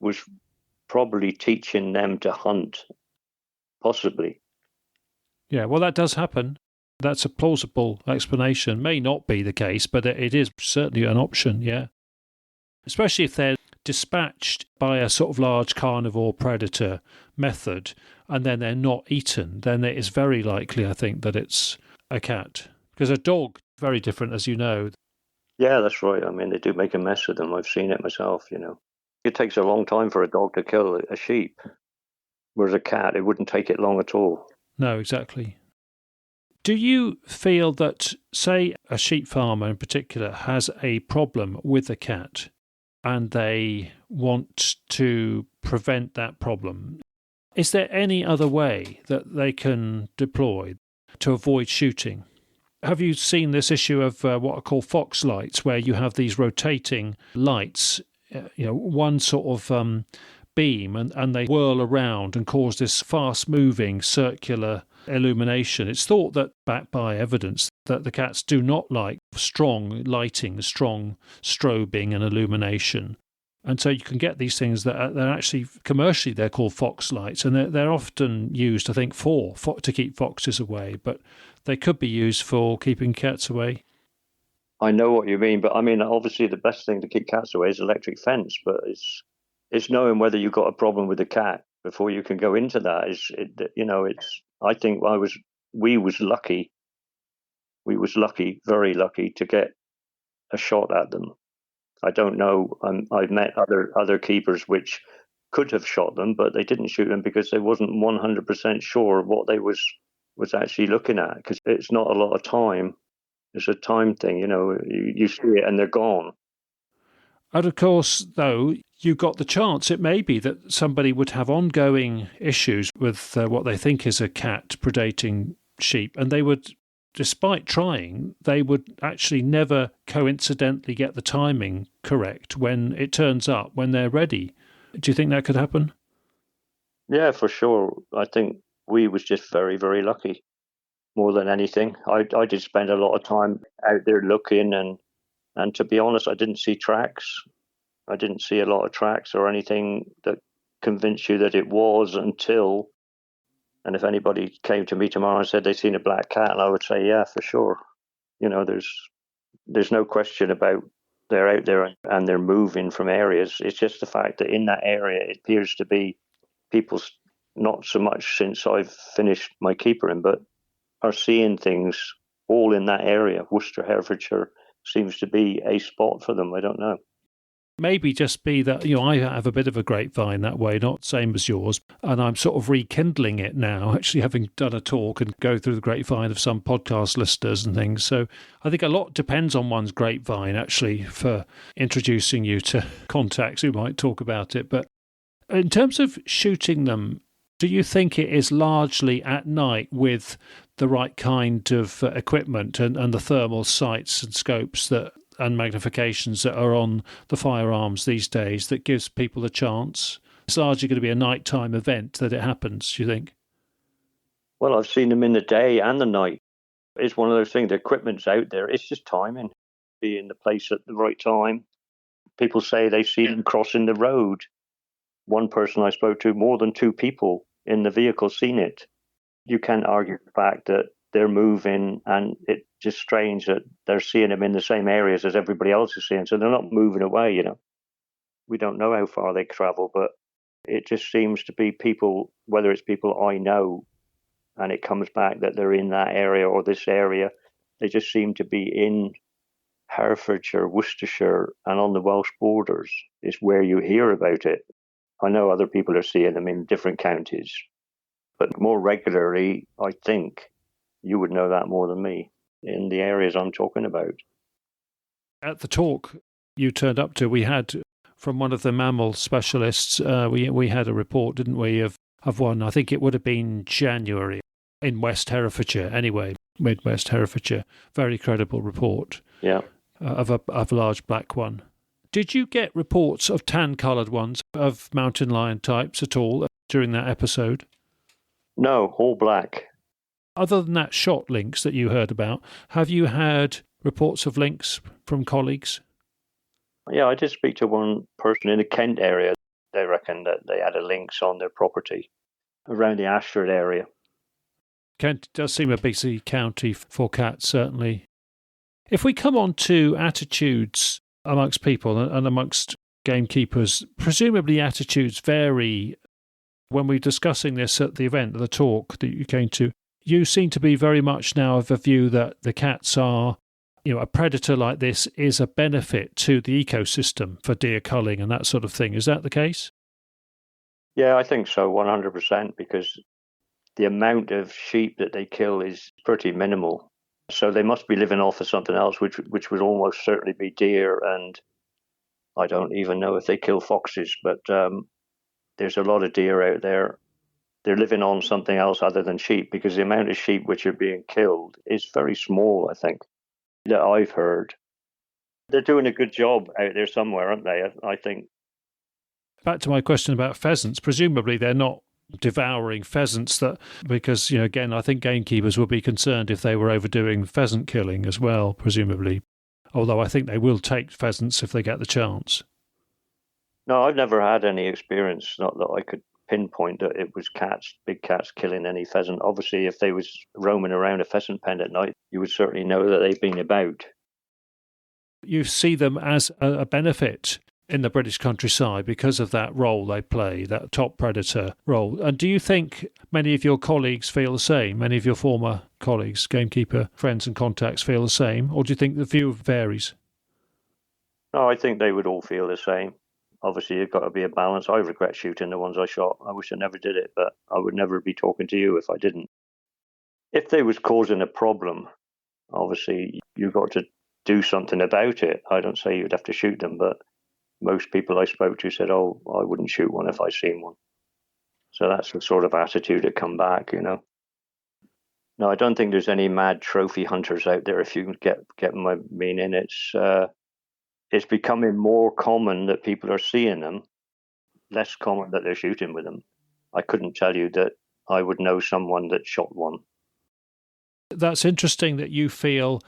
was probably teaching them to hunt, possibly. Yeah, well, that does happen. That's a plausible explanation. May not be the case, but it is certainly an option, yeah. Especially if they're dispatched by a sort of large carnivore predator method and then they're not eaten, then it is very likely, I think, that it's a cat. Because a dog, very different, as you know. Yeah, that's right. I mean, they do make a mess of them. I've seen it myself, It takes a long time for a dog to kill a sheep, whereas a cat, it wouldn't take it long at all. No, exactly. Do you feel that, say, a sheep farmer in particular has a problem with a cat and they want to prevent that problem? Is there any other way that they can deploy to avoid shooting? Have you seen this issue of what are called fox lights, where you have these rotating lights, one sort of beam, and they whirl around and cause this fast-moving circular illumination? It's thought that, backed by evidence, that the cats do not like strong lighting, strong strobing and illumination. And so you can get these things that they're actually, commercially, they're called fox lights, and they're often used, I think, to keep foxes away, but they could be used for keeping cats away. I know what you mean, but I mean, obviously the best thing to keep cats away is electric fence, but it's knowing whether you've got a problem with the cat before you can go into that. I think we was lucky. We was lucky, very lucky, to get a shot at them. I don't know. I've met other keepers which could have shot them, but they didn't shoot them because they wasn't 100% sure what they was actually looking at, because it's not a lot of time. It's a time thing, you see it and they're gone. And of course, though, you got the chance. It may be that somebody would have ongoing issues with what they think is a cat predating sheep, and they would, despite trying, they would actually never coincidentally get the timing correct when it turns up, when they're ready. Do you think that could happen? Yeah, for sure. I think we was just very, very lucky, more than anything. I did spend a lot of time out there looking, and to be honest, I didn't see tracks. I didn't see a lot of tracks or anything that convinced you that it was until, and if anybody came to me tomorrow and said they'd seen a black cat, I would say, yeah, for sure. There's no question about they're out there and they're moving from areas. It's just the fact that in that area, it appears to be people, not so much since I've finished my keepering, but are seeing things all in that area. Worcester, Herefordshire seems to be a spot for them. I don't know. Maybe just be that, I have a bit of a grapevine that way, not same as yours, and I'm sort of rekindling it now, actually having done a talk and go through the grapevine of some podcast listeners and things. So I think a lot depends on one's grapevine, actually, for introducing you to contacts who might talk about it. But in terms of shooting them, Do you think it is largely at night with the right kind of equipment and the thermal sights and scopes and magnifications that are on the firearms these days that gives people a chance? It's largely going to be a nighttime event that it happens, do you think? Well, I've seen them in the day and the night. It's one of those things, the equipment's out there. It's just timing, be in the place at the right time. People say they see them crossing the road. One person I spoke to, more than 2 people in the vehicle seen it. You can't argue the fact that they're moving, and it's just strange that they're seeing them in the same areas as everybody else is seeing. So they're not moving away, We don't know how far they travel, but it just seems to be people, whether it's people I know, and it comes back that they're in that area or this area, they just seem to be in Herefordshire, Worcestershire, and on the Welsh borders is where you hear about it. I know other people are seeing them in different counties, but more regularly, I think you would know that more than me, in the areas I'm talking about. At the talk you turned up to, we had from one of the mammal specialists, we had a report, didn't we, of one, I think it would have been January, in West Herefordshire, anyway, Mid-West Herefordshire. Very credible report. Yeah. Of a large black one. Did you get reports of tan-coloured ones, of mountain lion types at all during that episode? No, all black. Other than that shot lynx that you heard about, have you had reports of lynx from colleagues? Yeah, I did speak to one person in the Kent area. They reckon that they had a lynx on their property around the Ashford area. Kent does seem a busy county for cats, certainly. If we come on to attitudes amongst people and amongst gamekeepers, presumably attitudes vary. When we're discussing this at the event, the talk that you came to, you seem to be very much now of a view that the cats are, a predator like this is a benefit to the ecosystem for deer culling and that sort of thing. Is that the case? Yeah, I think so, 100%, because the amount of sheep that they kill is pretty minimal. So they must be living off of something else, which would almost certainly be deer. And I don't even know if they kill foxes, but there's a lot of deer out there. They're living on something else other than sheep, because the amount of sheep which are being killed is very small, I think, that I've heard. They're doing a good job out there somewhere, aren't they? I think. Back to my question about pheasants, presumably they're not devouring pheasants, because again, I think gamekeepers would be concerned if they were overdoing pheasant killing as well, presumably, although I think they will take pheasants if they get the chance. No, I've never had any experience, not that I could pinpoint that it was big cats killing any pheasant. Obviously, if they was roaming around a pheasant pen at night, you would certainly know that they've been about. You see them as a benefit in the British countryside because of that role they play, that top predator role. And do you think many of your colleagues feel the same? Many of your former colleagues, gamekeeper friends and contacts feel the same? Or do you think the view varies? No, I think they would all feel the same. Obviously, you've got to be a balance. I regret shooting the ones I shot. I wish I never did it, but I would never be talking to you if I didn't. If they was causing a problem, obviously, you've got to do something about it. I don't say you'd have to shoot them, but most people I spoke to said, I wouldn't shoot one if I seen one. So that's the sort of attitude that come back, No, I don't think there's any mad trophy hunters out there, if you get my meaning. It's becoming more common that people are seeing them, less common that they're shooting with them. I couldn't tell you that I would know someone that shot one. That's interesting that you feel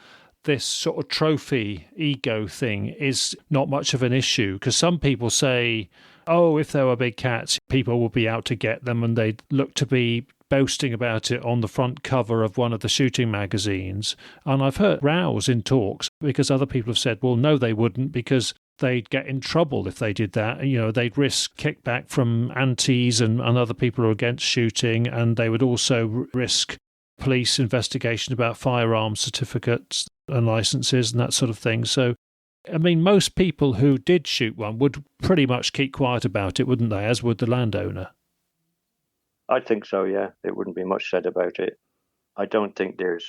this sort of trophy ego thing is not much of an issue, because some people say, if there were big cats, people would be out to get them, and they'd look to be boasting about it on the front cover of one of the shooting magazines. And I've heard rows in talks because other people have said, well, no, they wouldn't, because they'd get in trouble if they did that. They'd risk kickback from aunties and other people who are against shooting, and they would also risk police investigation about firearms certificates and licenses and that sort of thing. So, I mean, most people who did shoot one would pretty much keep quiet about it, wouldn't they, as would the landowner? I think so, yeah. There wouldn't be much said about it. I don't think there's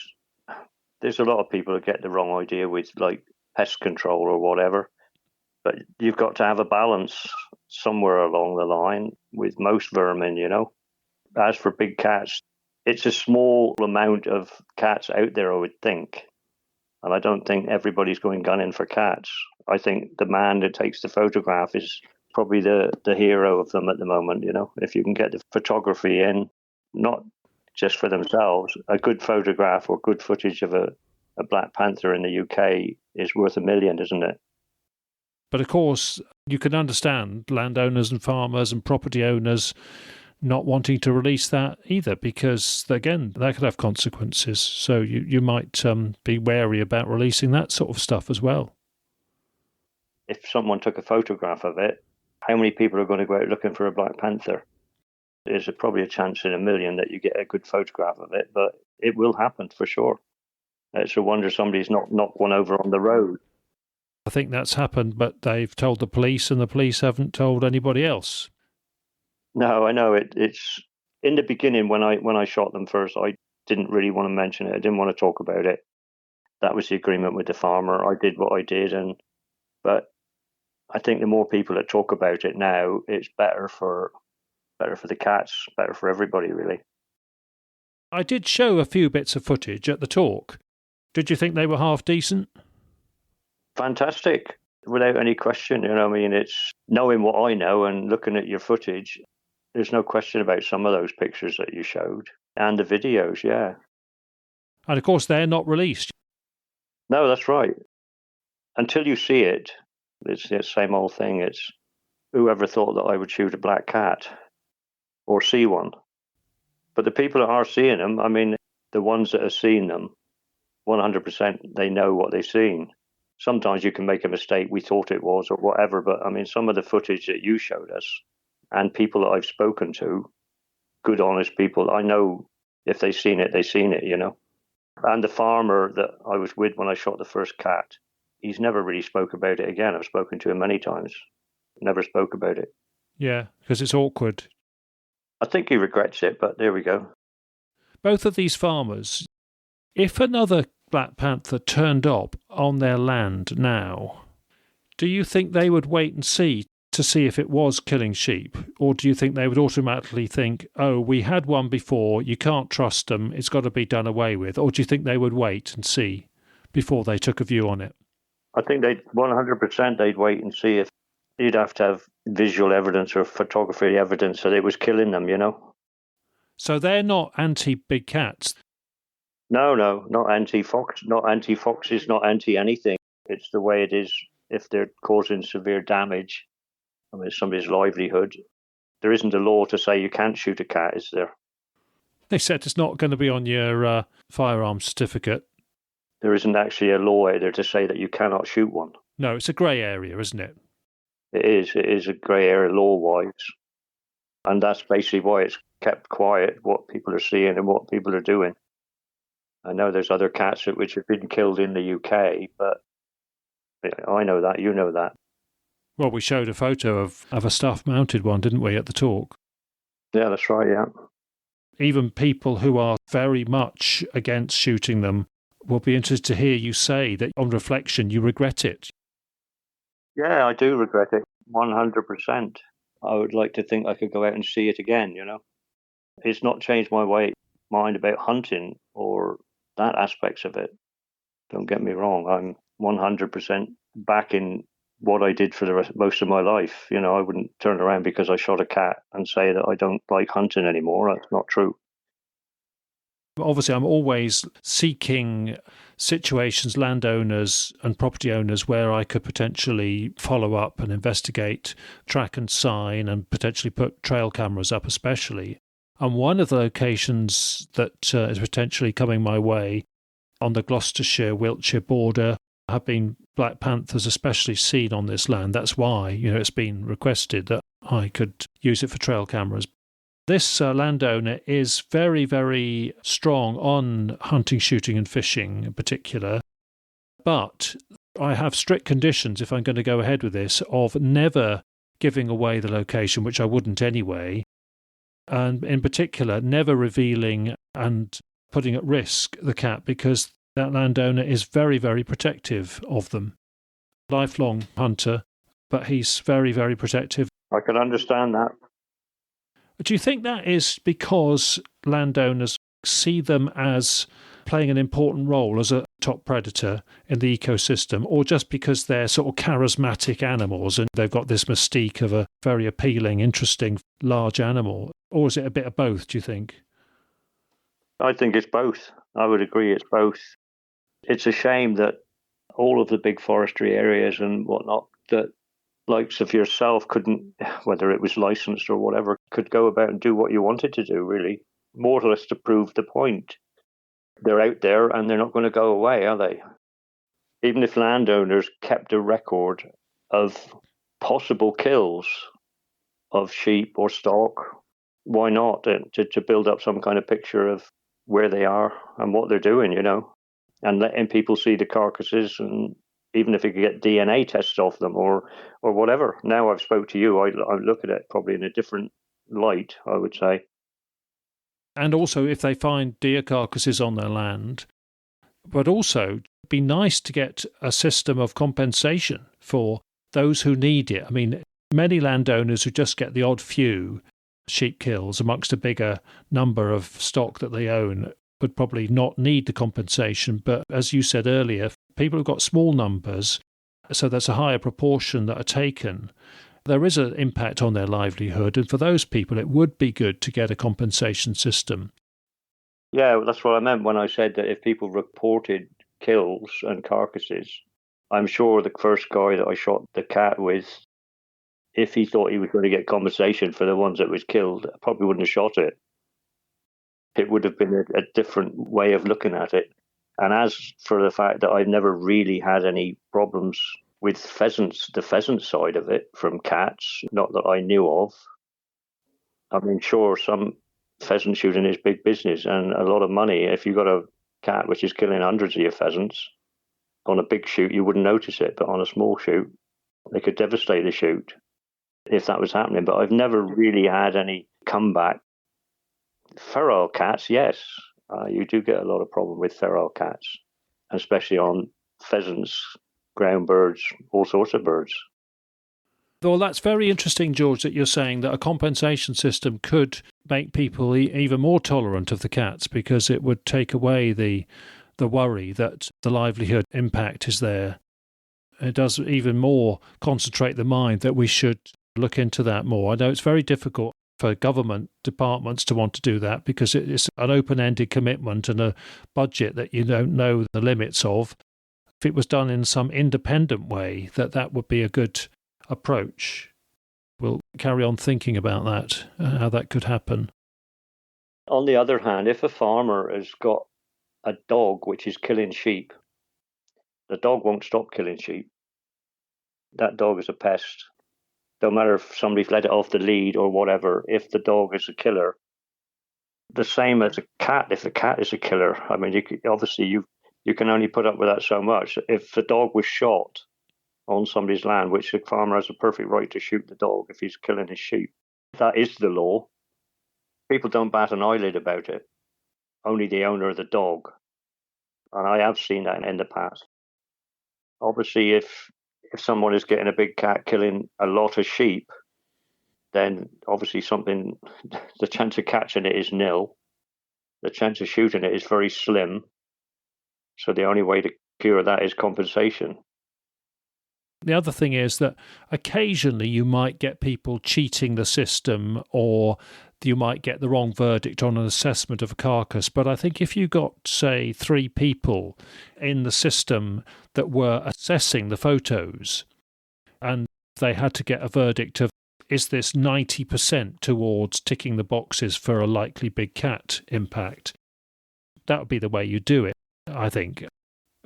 a lot of people who get the wrong idea with, like, pest control or whatever. But you've got to have a balance somewhere along the line with most vermin, As for big cats, it's a small amount of cats out there, I would think. And I don't think everybody's going gunning for cats. I think the man that takes the photograph is probably the hero of them at the moment, you know. If you can get the photography in, not just for themselves, a good photograph or good footage of a black panther in the UK is worth $1 million, isn't it? But of course, you can understand landowners and farmers and property owners not wanting to release that either, because, again, that could have consequences. So you might be wary about releasing that sort of stuff as well. If someone took a photograph of it, how many people are going to go out looking for a black panther? There's probably a chance in $1 million that you get a good photograph of it, but it will happen for sure. It's a wonder somebody's not knocked one over on the road. I think that's happened, but they've told the police and the police haven't told anybody else. No, I know. It's in the beginning when I shot them first, I didn't really want to mention it. I didn't want to talk about it. That was the agreement with the farmer. I did what I did, but I think the more people that talk about it now, it's better for the cats, better for everybody, really. I did show a few bits of footage at the talk. Did you think they were half decent? Fantastic, without any question. You know, I mean, it's knowing what I know and looking at your footage. There's no question about some of those pictures that you showed and the videos, yeah. And of course, they're not released. No, that's right. Until you see it, it's the same old thing. It's whoever thought that I would shoot a black cat or see one. But the people that are seeing them, I mean, the ones that have seen them, 100% they know what they've seen. Sometimes you can make a mistake, we thought it was or whatever, but I mean, some of the footage that you showed us and people that I've spoken to, good, honest people, I know if they've seen it, you know. And the farmer that I was with when I shot the first cat, he's never really spoke about it again. I've spoken to him many times. Never spoke about it. Yeah, because it's awkward. I think he regrets it, but there we go. Both of these farmers, if another black panther turned up on their land now, do you think they would wait and see to see if it was killing sheep? Or do you think they would automatically think, oh, we had one before, you can't trust them, it's got to be done away with? Or do you think they would wait and see before they took a view on it? I think 100% they'd wait and see if you'd have to have visual evidence or photography evidence that it was killing them, you know. So they're not anti-big cats? No, not anti-fox, not anti-foxes, not anti-anything. It's the way it is if they're causing severe damage. I mean, somebody's livelihood. There isn't a law to say you can't shoot a cat, is there? They said it's not going to be on your firearms certificate. There isn't actually a law out there to say that you cannot shoot one. No, it's a grey area, isn't it? It is a grey area law-wise. And that's basically why it's kept quiet, what people are seeing and what people are doing. I know there's other cats which have been killed in the UK, but I know that, you know that. Well, we showed a photo of a stuff-mounted one, didn't we, at the talk? Yeah, that's right, yeah. Even people who are very much against shooting them will be interested to hear you say that on reflection you regret it. Yeah, I do regret it, 100%. I would like to think I could go out and see it again, you know. It's not changed my mind about hunting or that aspects of it. Don't get me wrong, I'm 100% back in what I did for the most of my life. You know, I wouldn't turn around because I shot a cat and say that I don't like hunting anymore. That's not true. Obviously, I'm always seeking situations, landowners and property owners, where I could potentially follow up and investigate, track and sign, and potentially put trail cameras up especially. And one of the locations that is potentially coming my way on the Gloucestershire-Wiltshire border have been black panthers especially seen on this land. That's why, it's been requested that I could use it for trail cameras. This landowner is very, very strong on hunting, shooting and fishing in particular. But I have strict conditions, if I'm going to go ahead with this, of never giving away the location, which I wouldn't anyway. And in particular, never revealing and putting at risk the cat, because that landowner is very, very protective of them. Lifelong hunter, but he's very, very protective. I can understand that. Do you think that is because landowners see them as playing an important role as a top predator in the ecosystem, or just because they're sort of charismatic animals and they've got this mystique of a very appealing, interesting, large animal? Or is it a bit of both, do you think? I think it's both. I would agree it's both. It's a shame that all of the big forestry areas and whatnot, that likes of yourself couldn't, whether it was licensed or whatever, could go about and do what you wanted to do, really. More or less to prove the point. They're out there and they're not going to go away, are they? Even if landowners kept a record of possible kills of sheep or stock, why not? To build up some kind of picture of where they are and what they're doing, and letting people see the carcasses, and even if you could get DNA tests off them or whatever. Now I've spoke to you, I look at it probably in a different light, I would say. And also if they find deer carcasses on their land, but also be nice to get a system of compensation for those who need it. I mean, many landowners who just get the odd few sheep kills amongst a bigger number of stock that they own would probably not need the compensation. But as you said earlier, people who've got small numbers, so that's a higher proportion that are taken, there is an impact on their livelihood. And for those people, it would be good to get a compensation system. Yeah, that's what I meant when I said that if people reported kills and carcasses, I'm sure the first guy that I shot the cat with, if he thought he was going to get compensation for the ones that was killed, I probably wouldn't have shot it. It would have been a different way of looking at it. And as for the fact that I've never really had any problems with pheasants, the pheasant side of it from cats, not that I knew of. I mean, sure, some pheasant shooting is big business and a lot of money. If you've got a cat which is killing hundreds of your pheasants, on a big shoot, you wouldn't notice it. But on a small shoot, they could devastate the shoot if that was happening. But I've never really had any comeback. Feral cats, yes. You do get a lot of problem with feral cats, especially on pheasants, ground birds, all sorts of birds. Well, that's very interesting, George, that you're saying that a compensation system could make people even more tolerant of the cats, because it would take away the worry that the livelihood impact is there. It does even more concentrate the mind that we should look into that more. I know it's very difficult for government departments to want to do that because it's an open-ended commitment and a budget that you don't know the limits of. If it was done in some independent way, that would be a good approach. We'll carry on thinking about that, how that could happen. On the other hand, if a farmer has got a dog which is killing sheep, the dog won't stop killing sheep. That dog is a pest. No matter if somebody's let it off the lead or whatever, if the dog is a killer, the same as a cat, if a cat is a killer, I mean, you can only put up with that so much. If the dog was shot on somebody's land, which the farmer has a perfect right to shoot the dog if he's killing his sheep, that is the law. People don't bat an eyelid about it. Only the owner of the dog. And I have seen that in the past. Obviously, if someone is getting a big cat killing a lot of sheep, then obviously the chance of catching it is nil. The chance of shooting it is very slim. So the only way to cure that is compensation. The other thing is that occasionally you might get people cheating the system, or you might get the wrong verdict on an assessment of a carcass. But I think if you got, say, 3 people in the system that were assessing the photos and they had to get a verdict of, is this 90% towards ticking the boxes for a likely big cat impact, that would be the way you do it, I think.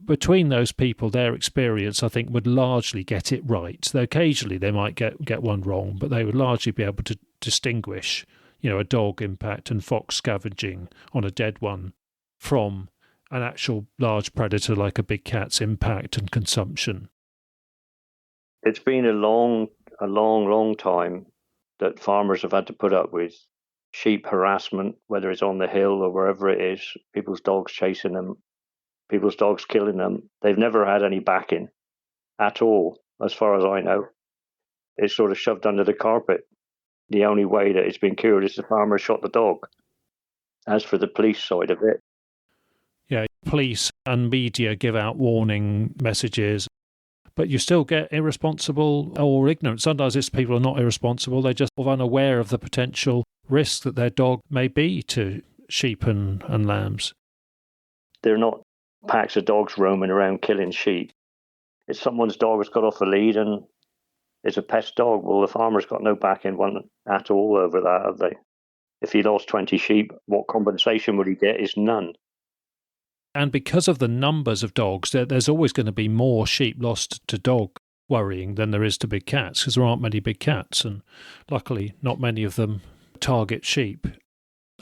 Between those people, their experience, I think, would largely get it right. Though occasionally they might get one wrong, but they would largely be able to distinguish, a dog impact and fox scavenging on a dead one from an actual large predator like a big cat's impact and consumption. It's been a long time that farmers have had to put up with sheep harassment, whether it's on the hill or wherever it is, people's dogs chasing them, people's dogs killing them. They've never had any backing at all, as far as I know. It's sort of shoved under the carpet. the only way that it's been cured is the farmer shot the dog. As for the police side of it, yeah, police and media give out warning messages, but you still get irresponsible or ignorant. Sometimes it's people are not irresponsible, they're just unaware of the potential risk that their dog may be to sheep and lambs. They're not packs of dogs roaming around killing sheep. If someone's dog has got off a lead and it's a pest dog, well, the farmer's got no backing one at all over that, have they? If he lost 20 sheep, what compensation would he get? Is none. And because of the numbers of dogs, there's always going to be more sheep lost to dog worrying than there is to big cats, because there aren't many big cats, and luckily not many of them target sheep.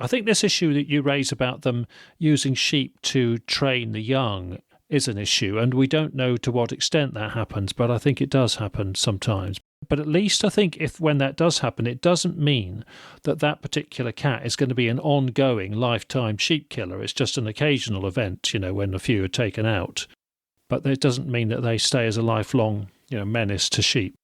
I think this issue that you raise about them using sheep to train the young is an issue, and we don't know to what extent that happens, but I think it does happen sometimes. But at least I think when that does happen, it doesn't mean that that particular cat is going to be an ongoing lifetime sheep killer. It's just an occasional event, when a few are taken out. But it doesn't mean that they stay as a lifelong, menace to sheep.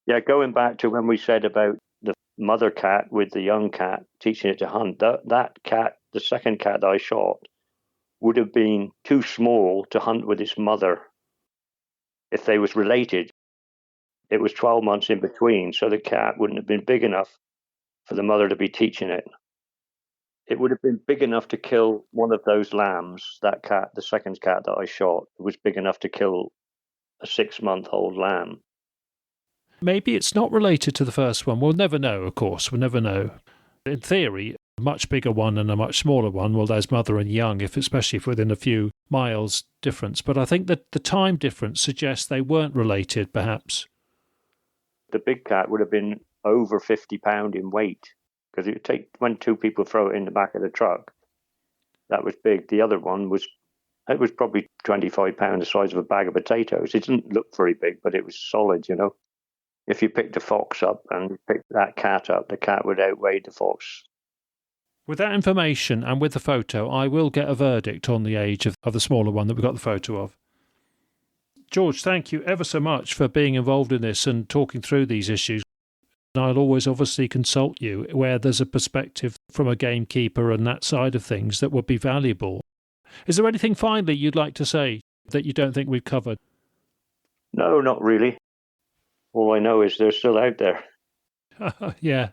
Yeah, going back to when we said about the mother cat with the young cat teaching it to hunt, that cat, the second cat that I shot, would have been too small to hunt with its mother if they was related. It was 12 months in between, so the cat wouldn't have been big enough for the mother to be teaching it. It would have been big enough to kill one of those lambs. That cat, the second cat that I shot, was big enough to kill a 6-month-old lamb. Maybe it's not related to the first one. We'll never know, of course. We'll never know. In theory, a much bigger one and a much smaller one, well, there's mother and young, especially if within a few miles difference. But I think that the time difference suggests they weren't related, perhaps. The big cat would have been over 50 pounds in weight, because it would take, when two people throw it in the back of the truck, that was big. The other one was probably 25 pounds, the size of a bag of potatoes. It didn't look very big, but it was solid, If you picked a fox up and picked that cat up, the cat would outweigh the fox. With that information and with the photo, I will get a verdict on the age of the smaller one that we got the photo of. George, thank you ever so much for being involved in this and talking through these issues. I'll always obviously consult you where there's a perspective from a gamekeeper and that side of things that would be valuable. Is there anything finally you'd like to say that you don't think we've covered? No, not really. All I know is they're still out there. Yeah.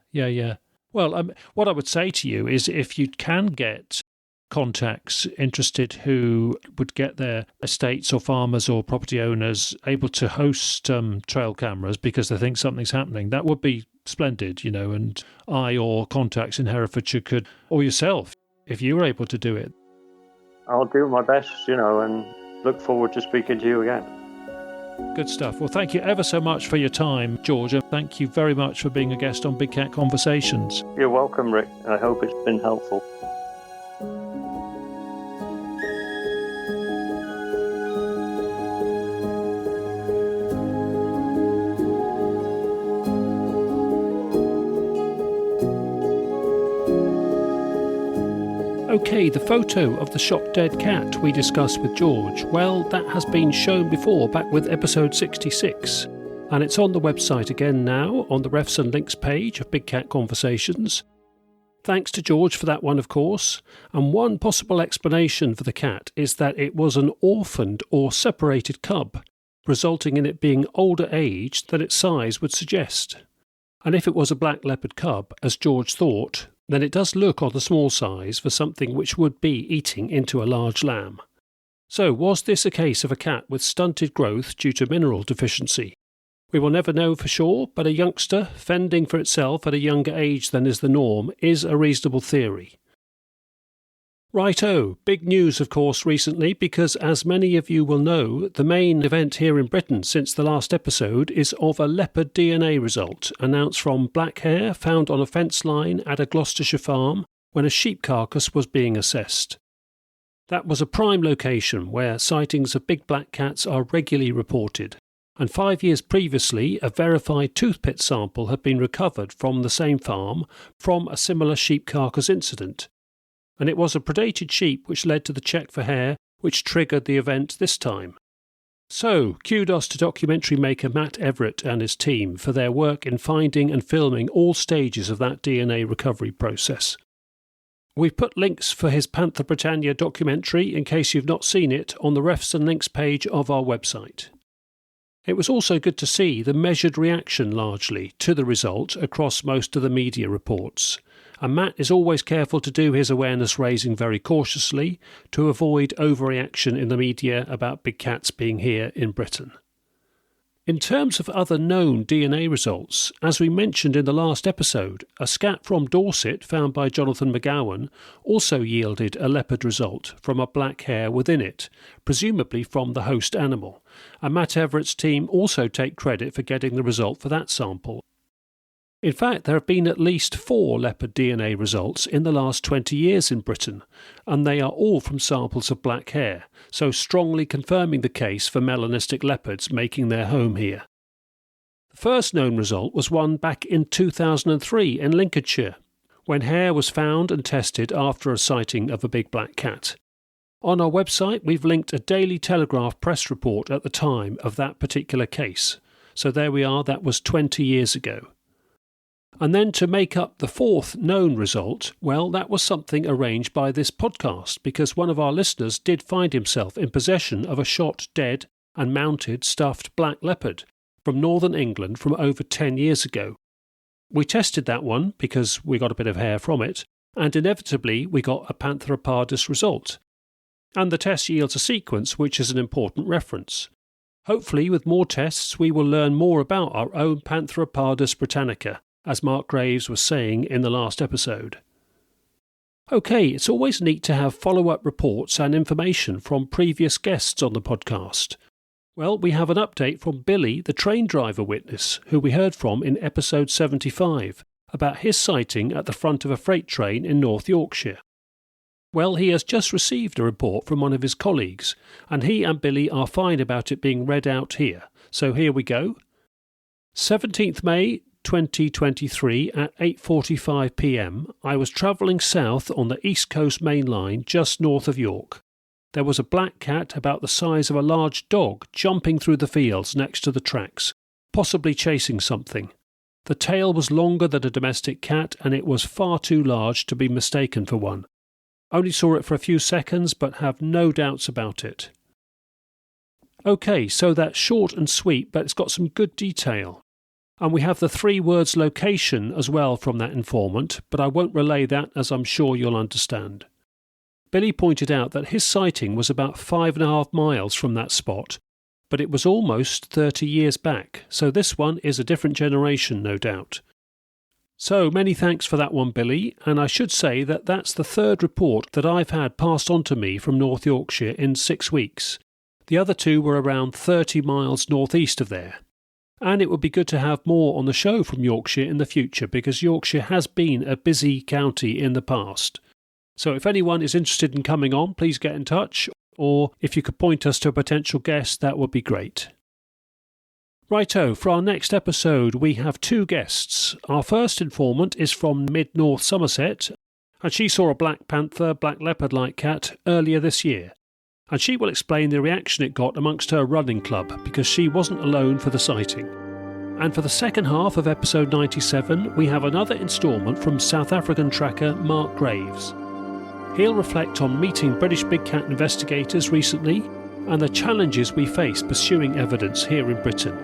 Well, what I would say to you is if you can get contacts interested who would get their estates or farmers or property owners able to host trail cameras because they think something's happening, that would be splendid, and I or contacts in Herefordshire could, or yourself, if you were able to do it. I'll do my best, and look forward to speaking to you again. Good stuff. Well, thank you ever so much for your time, George, and thank you very much for being a guest on Big Cat Conversations. You're welcome, Rick. I hope it's been helpful. OK, the photo of the shot dead cat we discussed with George, well, that has been shown before back with episode 66. And it's on the website again now, on the Refs and Links page of Big Cat Conversations. Thanks to George for that one, of course. And one possible explanation for the cat is that it was an orphaned or separated cub, resulting in it being older aged than its size would suggest. And if it was a black leopard cub, as George thought, then it does look on the small size for something which would be eating into a large lamb. So, was this a case of a cat with stunted growth due to mineral deficiency? We will never know for sure, but a youngster fending for itself at a younger age than is the norm is a reasonable theory. Righto, big news of course recently because as many of you will know, the main event here in Britain since the last episode is of a leopard DNA result announced from black hair found on a fence line at a Gloucestershire farm when a sheep carcass was being assessed. That was a prime location where sightings of big black cats are regularly reported, and 5 years previously a verified toothpit sample had been recovered from the same farm from a similar sheep carcass incident. And it was a predated sheep which led to the check for hair which triggered the event this time. So, kudos to documentary maker Matt Everett and his team for their work in finding and filming all stages of that DNA recovery process. We've put links for his Panther Britannia documentary, in case you've not seen it, on the Refs and Links page of our website. It was also good to see the measured reaction largely to the result across most of the media reports. And Matt is always careful to do his awareness raising very cautiously to avoid overreaction in the media about big cats being here in Britain. In terms of other known DNA results, as we mentioned in the last episode, a scat from Dorset found by Jonathan McGowan also yielded a leopard result from a black hair within it, presumably from the host animal, and Matt Everett's team also take credit for getting the result for that sample. In fact, there have been at least 4 leopard DNA results in the last 20 years in Britain, and they are all from samples of black hair, so strongly confirming the case for melanistic leopards making their home here. The first known result was one back in 2003 in Lincolnshire, when hair was found and tested after a sighting of a big black cat. On our website, we've linked a Daily Telegraph press report at the time of that particular case, so there we are, that was 20 years ago. And then to make up the 4th known result, well, that was something arranged by this podcast, because one of our listeners did find himself in possession of a shot dead and mounted stuffed black leopard from northern England from over 10 years ago. We tested that one because we got a bit of hair from it, and inevitably we got a panther pardus result. And the test yields a sequence which is an important reference. Hopefully with more tests we will learn more about our own Panther pardus britannica, as Mark Graves was saying in the last episode. OK, it's always neat to have follow-up reports and information from previous guests on the podcast. Well, we have an update from Billy, the train driver witness, who we heard from in episode 75, about his sighting at the front of a freight train in North Yorkshire. Well, he has just received a report from one of his colleagues, and he and Billy are fine about it being read out here. So here we go. 17th May 2023 at 8:45 p.m, I was travelling south on the East Coast Main Line just north of York. There was a black cat about the size of a large dog jumping through the fields next to the tracks, possibly chasing something. The tail was longer than a domestic cat and it was far too large to be mistaken for one. Only saw it for a few seconds but have no doubts about it. OK, so that's short and sweet, but it's got some good detail. And we have the 3 words location as well from that informant, but I won't relay that as I'm sure you'll understand. Billy pointed out that his sighting was about 5.5 miles from that spot, but it was almost 30 years back, so this one is a different generation, no doubt. So many thanks for that one, Billy, and I should say that that's the 3rd report that I've had passed on to me from North Yorkshire in 6 weeks. The other 2 were around 30 miles northeast of there. And it would be good to have more on the show from Yorkshire in the future, because Yorkshire has been a busy county in the past. So if anyone is interested in coming on, please get in touch, or if you could point us to a potential guest, that would be great. Righto, for our next episode we have 2 guests. Our first informant is from mid-north Somerset, and she saw a black panther, black leopard-like cat earlier this year. And she will explain the reaction it got amongst her running club, because she wasn't alone for the sighting. And for the second half of episode 97, we have another instalment from South African tracker Mark Graves. He'll reflect on meeting British big cat investigators recently and the challenges we face pursuing evidence here in Britain.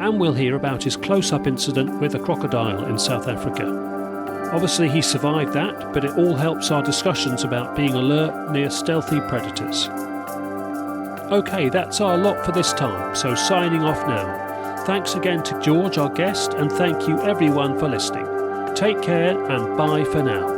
And we'll hear about his close-up incident with a crocodile in South Africa. Obviously he survived that, but it all helps our discussions about being alert near stealthy predators. OK, that's our lot for this time, so signing off now. Thanks again to George, our guest, and thank you everyone for listening. Take care and bye for now.